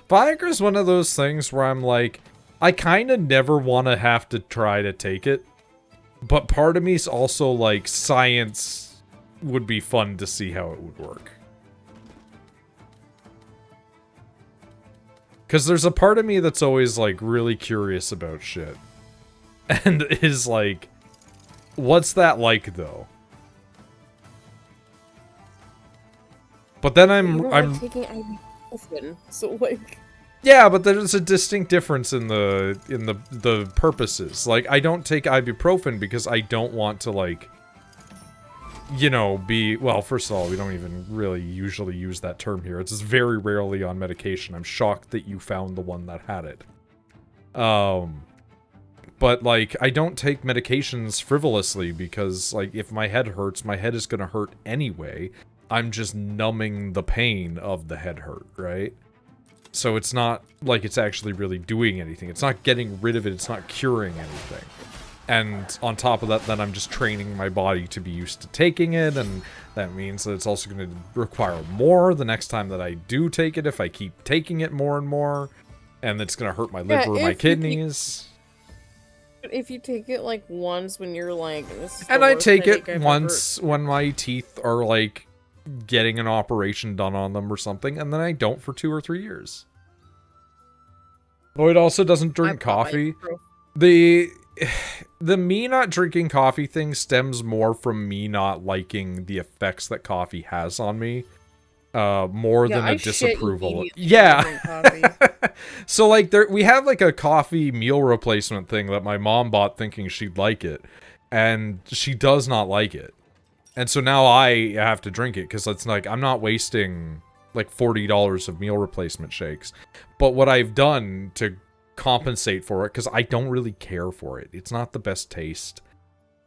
[SPEAKER 2] Viagra's one of those things where I'm like, I kind of never want to have to try to take it. But part of me's also like, science would be fun to see how it would work. Because there's a part of me that's always like really curious about shit. And is like, what's that like though? But then I'm
[SPEAKER 1] like taking ibuprofen, so like...
[SPEAKER 2] Yeah, but there's a distinct difference in the purposes. Like, I don't take ibuprofen because I don't want to, like, you know, be... Well, first of all, we don't even really usually use that term here. It's just very rarely on medication. I'm shocked that you found the one that had it. But, like, I don't take medications frivolously because, like, if my head hurts, my head is gonna hurt anyway. I'm just numbing the pain of the head hurt, right? So it's not like it's actually really doing anything. It's not getting rid of it. It's not curing anything. And on top of that, then I'm just training my body to be used to taking it. And that means that it's also going to require more the next time that I do take it if I keep taking it more and more. And it's going to hurt my liver or my kidneys.
[SPEAKER 1] If you take it, like, once when you're like... This is
[SPEAKER 2] and I take it once when my teeth are, like... getting an operation done on them or something, and then I don't for 2 or 3 years. Noid also doesn't drink coffee. The me not drinking coffee thing stems more from me not liking the effects that coffee has on me. More than a disapproval. Yeah. So like we have like a coffee meal replacement thing that my mom bought thinking she'd like it, and she does not like it. And so now I have to drink it, because it's like, I'm not wasting, like, $40 of meal replacement shakes. But what I've done to compensate for it, because I don't really care for it. It's not the best taste.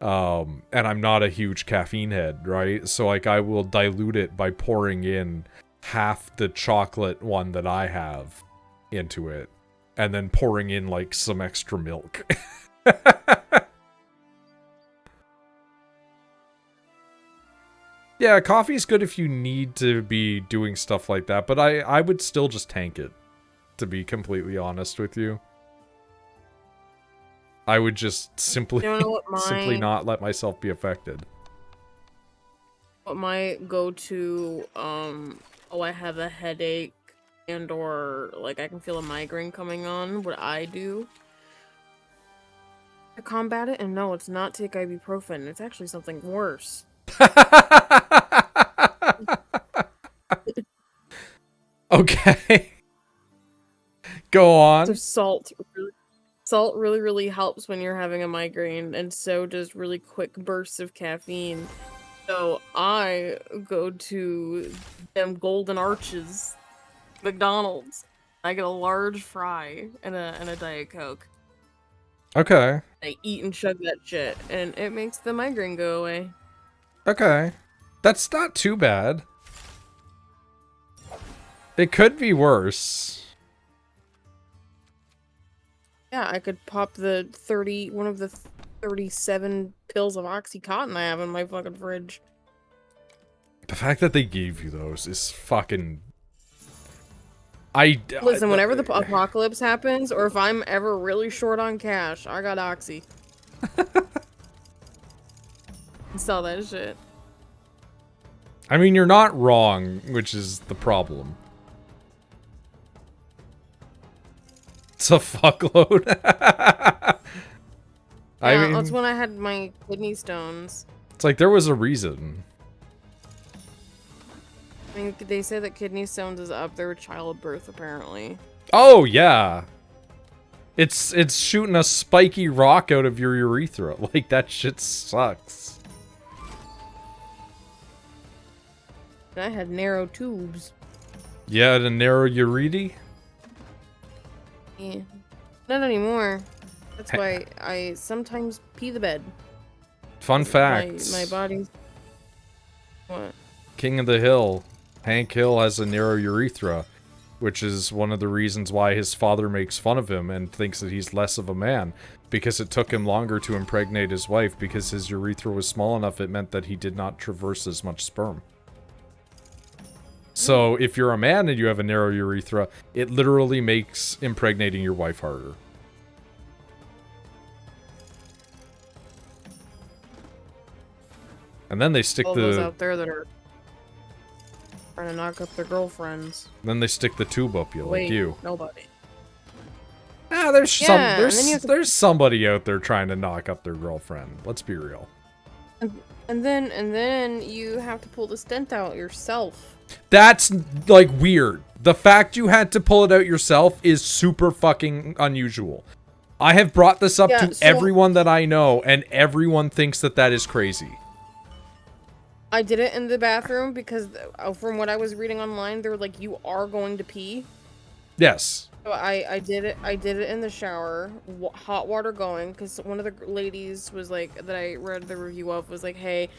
[SPEAKER 2] And I'm not a huge caffeine head, right? So, like, I will dilute it by pouring in half the chocolate one that I have into it. And then pouring in, like, some extra milk. Yeah, coffee's good if you need to be doing stuff like that, but I would still just tank it, to be completely honest with you. I would just simply
[SPEAKER 1] You know what
[SPEAKER 2] simply not let myself be affected.
[SPEAKER 1] What my go-to, oh, I have a headache and or, like, I can feel a migraine coming on, what I do to combat it, and no, it's not take ibuprofen, it's actually something worse.
[SPEAKER 2] Okay. Go
[SPEAKER 1] So
[SPEAKER 2] on.
[SPEAKER 1] salt really helps when you're having a migraine, and so does really quick bursts of caffeine. So I go to them Golden Arches, McDonald's. I get a large fry and a Diet Coke.
[SPEAKER 2] Okay.
[SPEAKER 1] I eat and chug that shit, and it makes the migraine go away.
[SPEAKER 2] Okay. That's not too bad. It could be worse.
[SPEAKER 1] Yeah, I could pop one of the 37 pills of Oxycontin I have in my fucking fridge.
[SPEAKER 2] The fact that they gave you those is fucking...
[SPEAKER 1] Listen, whenever the apocalypse happens, or if I'm ever really short on cash, I got Oxy. Sell that shit.
[SPEAKER 2] I mean, you're not wrong, which is the problem. It's a fuckload. I mean,
[SPEAKER 1] that's when I had my kidney stones.
[SPEAKER 2] It's like there was a reason.
[SPEAKER 1] I mean, they say that kidney stones is up there with childbirth, apparently.
[SPEAKER 2] Oh, yeah. It's shooting a spiky rock out of your urethra. Like, that shit sucks.
[SPEAKER 1] And I had narrow tubes.
[SPEAKER 2] Yeah, the narrow urethra?
[SPEAKER 1] Yeah. Not anymore. That's why I sometimes pee the bed.
[SPEAKER 2] Fun facts.
[SPEAKER 1] My body's... What?
[SPEAKER 2] King of the Hill. Hank Hill has a narrow urethra, which is one of the reasons why his father makes fun of him and thinks that he's less of a man, because it took him longer to impregnate his wife because his urethra was small enough it meant that he did not traverse as much sperm. So if you're a man and you have a narrow urethra, it literally makes impregnating your wife harder. And then they stick
[SPEAKER 1] all those out there that are trying to knock up their girlfriends.
[SPEAKER 2] Then they stick the tube up you, like you.
[SPEAKER 1] Nobody.
[SPEAKER 2] Ah, there's somebody out there trying to knock up their girlfriend. Let's be real.
[SPEAKER 1] And then you have to pull the stent out yourself.
[SPEAKER 2] That's like weird. The fact you had to pull it out yourself is super fucking unusual. I have brought this up to everyone that I know, and everyone thinks that that is crazy.
[SPEAKER 1] I did it in the bathroom because from what I was reading online, they were like, you are going to pee.
[SPEAKER 2] Yes.
[SPEAKER 1] So I did it in the shower, hot water going, because one of the ladies was like, that I read the review of, was like, hey,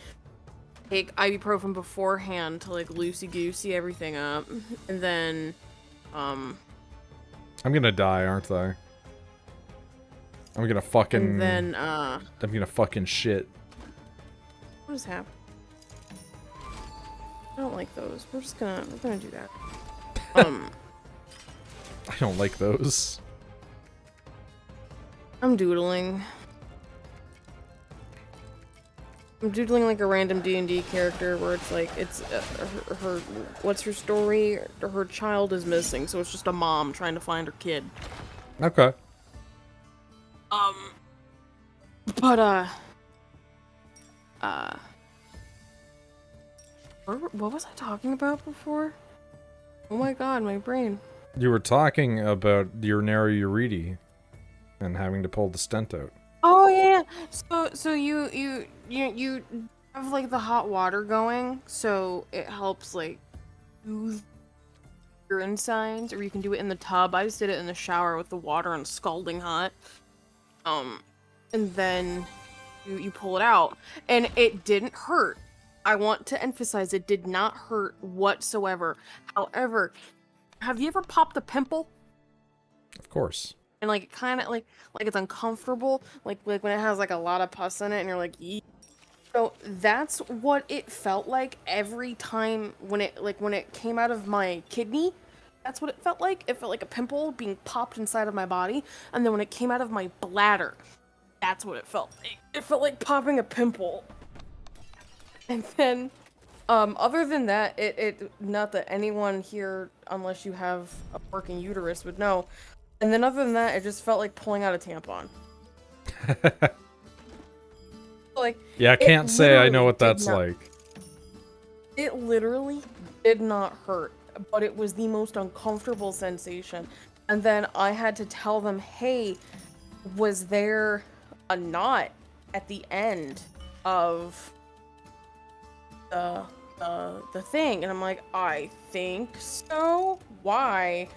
[SPEAKER 1] take ibuprofen beforehand to like loosey-goosey everything up, and then,
[SPEAKER 2] I'm gonna die, aren't I? I'm gonna fucking...
[SPEAKER 1] And then,
[SPEAKER 2] I'm gonna fucking shit.
[SPEAKER 1] What is happening? I don't like those. We're gonna do that.
[SPEAKER 2] I don't like those.
[SPEAKER 1] I'm doodling. I'm doodling like a random D&D character where it's like, it's her what's her story? Her child is missing, so it's just a mom trying to find her kid.
[SPEAKER 2] Okay.
[SPEAKER 1] But, what was I talking about before? Oh my god, my brain.
[SPEAKER 2] You were talking about your narrow urethra and having to pull the stent out.
[SPEAKER 1] Oh yeah. So you have like the hot water going, so it helps like soothe your insides, or you can do it in the tub. I just did it in the shower with the water and scalding hot. And then you pull it out, and it didn't hurt. I want to emphasize it did not hurt whatsoever. However, have you ever popped a pimple?
[SPEAKER 2] Of course.
[SPEAKER 1] And like it kind of like it's uncomfortable, like when it has like a lot of pus in it, and you're like, eee. So that's what it felt like every time when it came out of my kidney. That's what it felt like. It felt like a pimple being popped inside of my body, and then when it came out of my bladder, that's what it felt like. It felt like popping a pimple. And then, other than that, it not that anyone here, unless you have a working uterus, would know. And then other than that, it just felt like pulling out a tampon. Like,
[SPEAKER 2] yeah, I can't say I know what that's like.
[SPEAKER 1] It literally did not hurt, but it was the most uncomfortable sensation. And then I had to tell them, hey, was there a knot at the end of the thing? And I'm like, I think so. Why?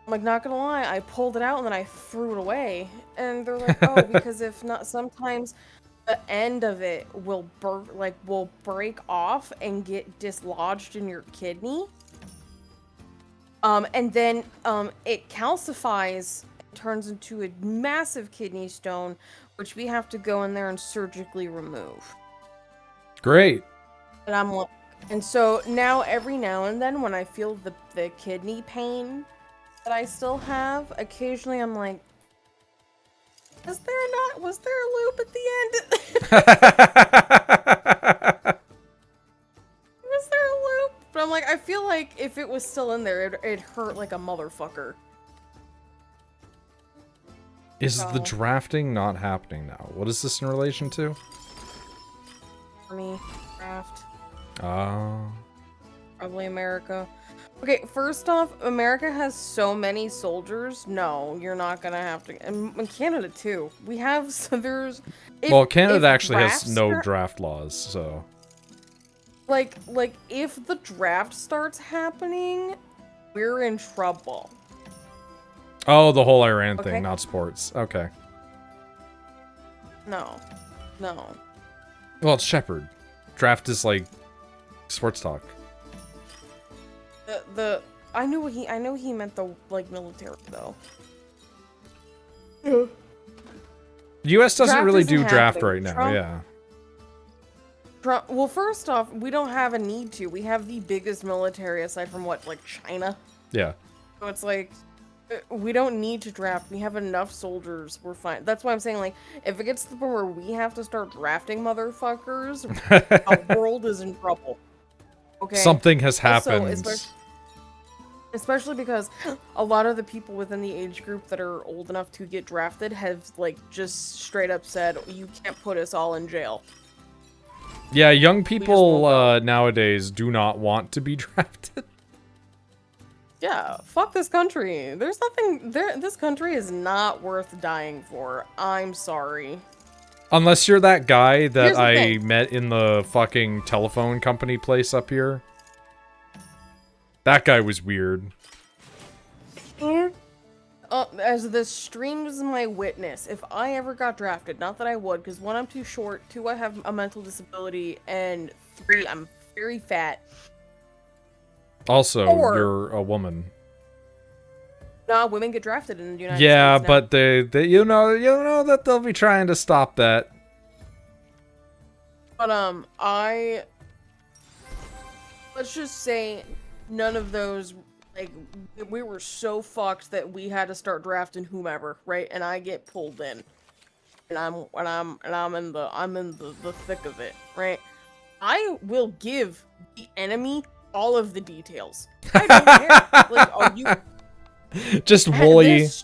[SPEAKER 1] I'm like, not gonna lie, I pulled it out and then I threw it away. And they're like, oh, because if not, sometimes the end of it will will break off and get dislodged in your kidney. And then it calcifies and turns into a massive kidney stone, which we have to go in there and surgically remove.
[SPEAKER 2] Great.
[SPEAKER 1] And I'm like, and so now every now and then when I feel the kidney pain that I still have, occasionally I'm like, was there a loop at the end? Was there a loop? But I'm like, I feel like if it was still in there, it'd hurt like a motherfucker.
[SPEAKER 2] Is the drafting not happening now? What is this in relation to?
[SPEAKER 1] Army, draft.
[SPEAKER 2] Oh.
[SPEAKER 1] Probably America. Okay, first off, America has so many soldiers. No, you're not gonna have to. And Canada too. We have so there's.
[SPEAKER 2] Well, Canada actually has no draft laws, so.
[SPEAKER 1] Like if the draft starts happening, we're in trouble.
[SPEAKER 2] Oh, the whole Iran thing, not sports. Okay.
[SPEAKER 1] No.
[SPEAKER 2] Well, it's Shepherd. Draft is like sports talk.
[SPEAKER 1] I know he meant the military though.
[SPEAKER 2] The U.S. doesn't
[SPEAKER 1] Draft
[SPEAKER 2] really
[SPEAKER 1] isn't
[SPEAKER 2] do draft
[SPEAKER 1] happening.
[SPEAKER 2] right now. Yeah.
[SPEAKER 1] Well, first off, we don't have a need to. We have the biggest military aside from what, like China.
[SPEAKER 2] Yeah.
[SPEAKER 1] So it's like we don't need to draft. We have enough soldiers. We're fine. That's why I'm saying, like, if it gets to the point where we have to start drafting motherfuckers, the world is in trouble. Okay.
[SPEAKER 2] Something has happened.
[SPEAKER 1] Also, especially because a lot of the people within the age group that are old enough to get drafted have, like, just straight up said, you can't put us all in jail.
[SPEAKER 2] Yeah, young people nowadays do not want to be drafted.
[SPEAKER 1] Yeah, fuck this country. There's nothing there. This country is not worth dying for. I'm sorry.
[SPEAKER 2] Unless you're that guy that I met in the fucking telephone company place up here. That guy was weird.
[SPEAKER 1] As this stream is my witness, if I ever got drafted, not that I would, because 1, I'm too short, 2, I have a mental disability, and 3, I'm very fat.
[SPEAKER 2] Also, you're a woman.
[SPEAKER 1] Nah, women get drafted in the United States.
[SPEAKER 2] Yeah, but they you know that they'll be trying to stop that.
[SPEAKER 1] But let's just say none of those, like, we were so fucked that we had to start drafting whomever, right? And I get pulled in, and I'm in the thick of it, right? I will give the enemy all of the details. I don't care. Like, are you
[SPEAKER 2] just woolly?
[SPEAKER 1] This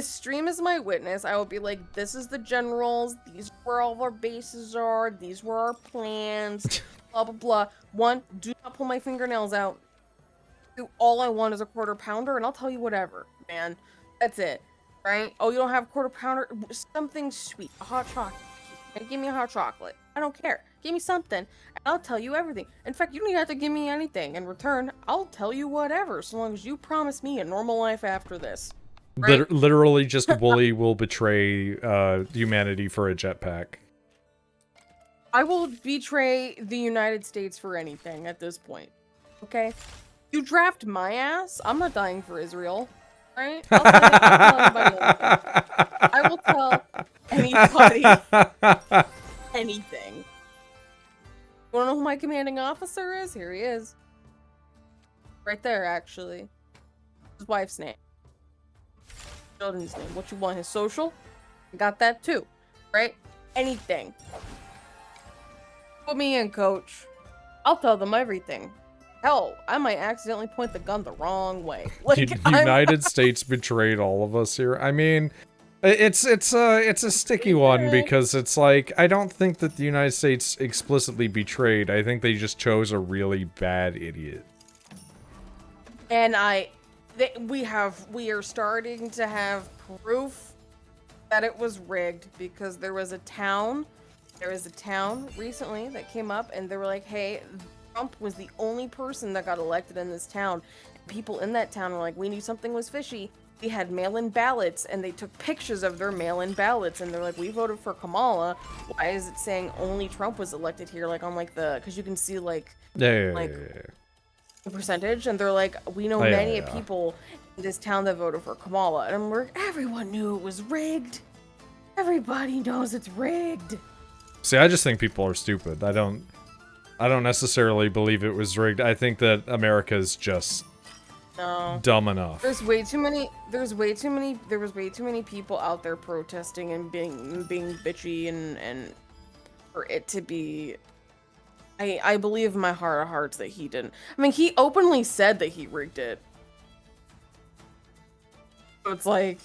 [SPEAKER 1] stream is my witness. I will be like, this is the generals, these are where all of our bases are, these were our plans, blah, blah, blah. 1, do not pull my fingernails out. 2, all I want is a quarter pounder, and I'll tell you whatever, man. That's it, right? Oh, you don't have a quarter pounder? Something sweet, a hot chocolate. Give me a hot chocolate. I don't care. Give me something, and I'll tell you everything. In fact, you don't even have to give me anything. In return, I'll tell you whatever, so long as you promise me a normal life after this. Right?
[SPEAKER 2] Literally, just Wooly will betray humanity for a jetpack.
[SPEAKER 1] I will betray the United States for anything at this point. Okay? You draft my ass, I'm not dying for Israel. Right? I'll tell anybody anything. I will tell anybody anything. You wanna know who my commanding officer is? Here he is. Right there, actually. His wife's name. Children's name. What you want? His social? I got that too. Right? Anything. Put me in, coach. I'll tell them everything. Hell, I might accidentally point the gun the wrong way. Like,
[SPEAKER 2] United States betrayed all of us here. I mean, it's a sticky one because it's like, I don't think that the United States explicitly betrayed. I think they just chose a really bad idiot.
[SPEAKER 1] And we are starting to have proof that it was rigged, because there was a town recently that came up and they were like, hey, Trump was the only person that got elected in this town. People in that town were like, we knew something was fishy. We had mail-in ballots, and they took pictures of their mail-in ballots, and they're like, we voted for Kamala. Why is it saying only Trump was elected here? Like, on like because you can see like the percentage, and they're like, we know many people in this town that voted for Kamala. And I'm like, everyone knew it was rigged. Everybody knows it's rigged.
[SPEAKER 2] See, I just think people are stupid. I don't necessarily believe it was rigged. I think that America's just dumb enough.
[SPEAKER 1] There was way too many people out there protesting and being bitchy, and for it to be, I believe in my heart of hearts that he didn't. I mean, he openly said that he rigged it. So it's like,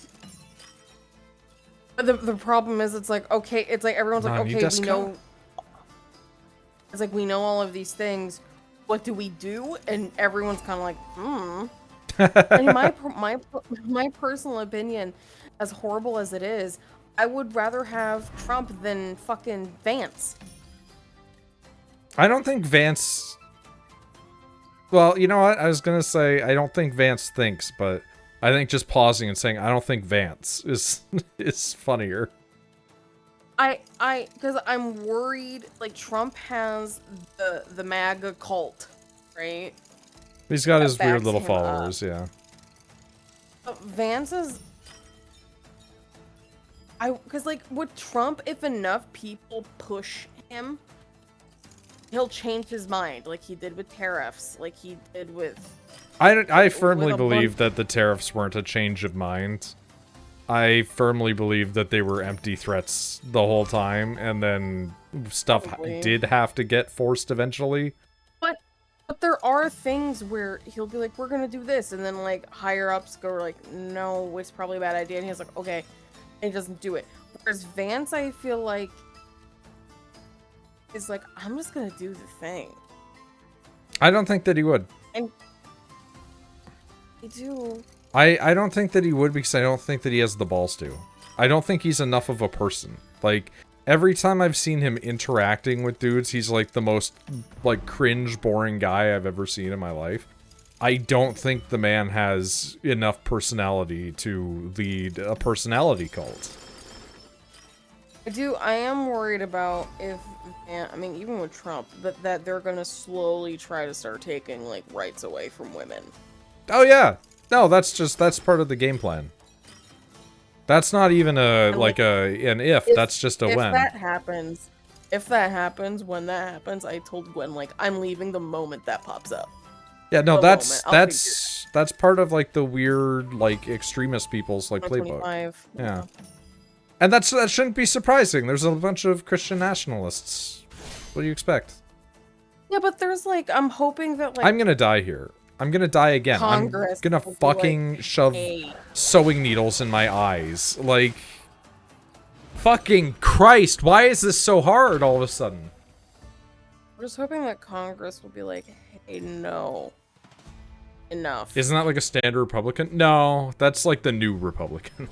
[SPEAKER 1] but the problem is, it's like, okay, it's like everyone's like, okay, we know. It's like, we know all of these things. What do we do? And everyone's kind of like, And my personal opinion, as horrible as it is, I would rather have Trump than fucking Vance.
[SPEAKER 2] I don't think Vance... Well, you know what? I was gonna say, I don't think Vance thinks, but I think just pausing and saying, I don't think Vance is funnier.
[SPEAKER 1] Because I'm worried, like, Trump has the MAGA cult, right?
[SPEAKER 2] He's got his weird little followers, yeah.
[SPEAKER 1] But Vance is... Because, like, with Trump, if enough people push him, he'll change his mind, like he did with tariffs, like he did with...
[SPEAKER 2] I firmly believe that the tariffs weren't a change of mind. I firmly believe that they were empty threats the whole time, and then stuff did have to get forced eventually.
[SPEAKER 1] But there are things where he'll be like, we're gonna do this, and then, like, higher-ups go like, no, it's probably a bad idea, and he's like, okay, and he doesn't do it. Whereas Vance, I feel like, is like, I'm just gonna do the thing.
[SPEAKER 2] I don't think that he would.
[SPEAKER 1] And I do.
[SPEAKER 2] I don't think that he would, because I don't think that he has the balls to. I don't think he's enough of a person. Like, every time I've seen him interacting with dudes, he's like the most, like, cringe, boring guy I've ever seen in my life. I don't think the man has enough personality to lead a personality cult.
[SPEAKER 1] I am worried about if, I mean, even with Trump, that they're gonna slowly try to start taking, like, rights away from women.
[SPEAKER 2] Oh, yeah. No, that's part of the game plan. That's not even an if, that's just a when.
[SPEAKER 1] When that happens, when that happens, I told Gwen, like, I'm leaving the moment that pops up.
[SPEAKER 2] Yeah, no, that's part of, like, the weird, like, extremist people's, like, playbook. Yeah. And that shouldn't be surprising. There's a bunch of Christian nationalists. What do you expect?
[SPEAKER 1] Yeah, but there's, like, I'm hoping that, like...
[SPEAKER 2] I'm gonna die here. I'm gonna die again.
[SPEAKER 1] Congress
[SPEAKER 2] I'm gonna fucking like, shove sewing needles in my eyes. Like, fucking Christ, why is this so hard all of a sudden?
[SPEAKER 1] I'm just hoping that Congress will be like, hey, no. Enough.
[SPEAKER 2] Isn't that like a standard Republican? No, that's like the new Republican.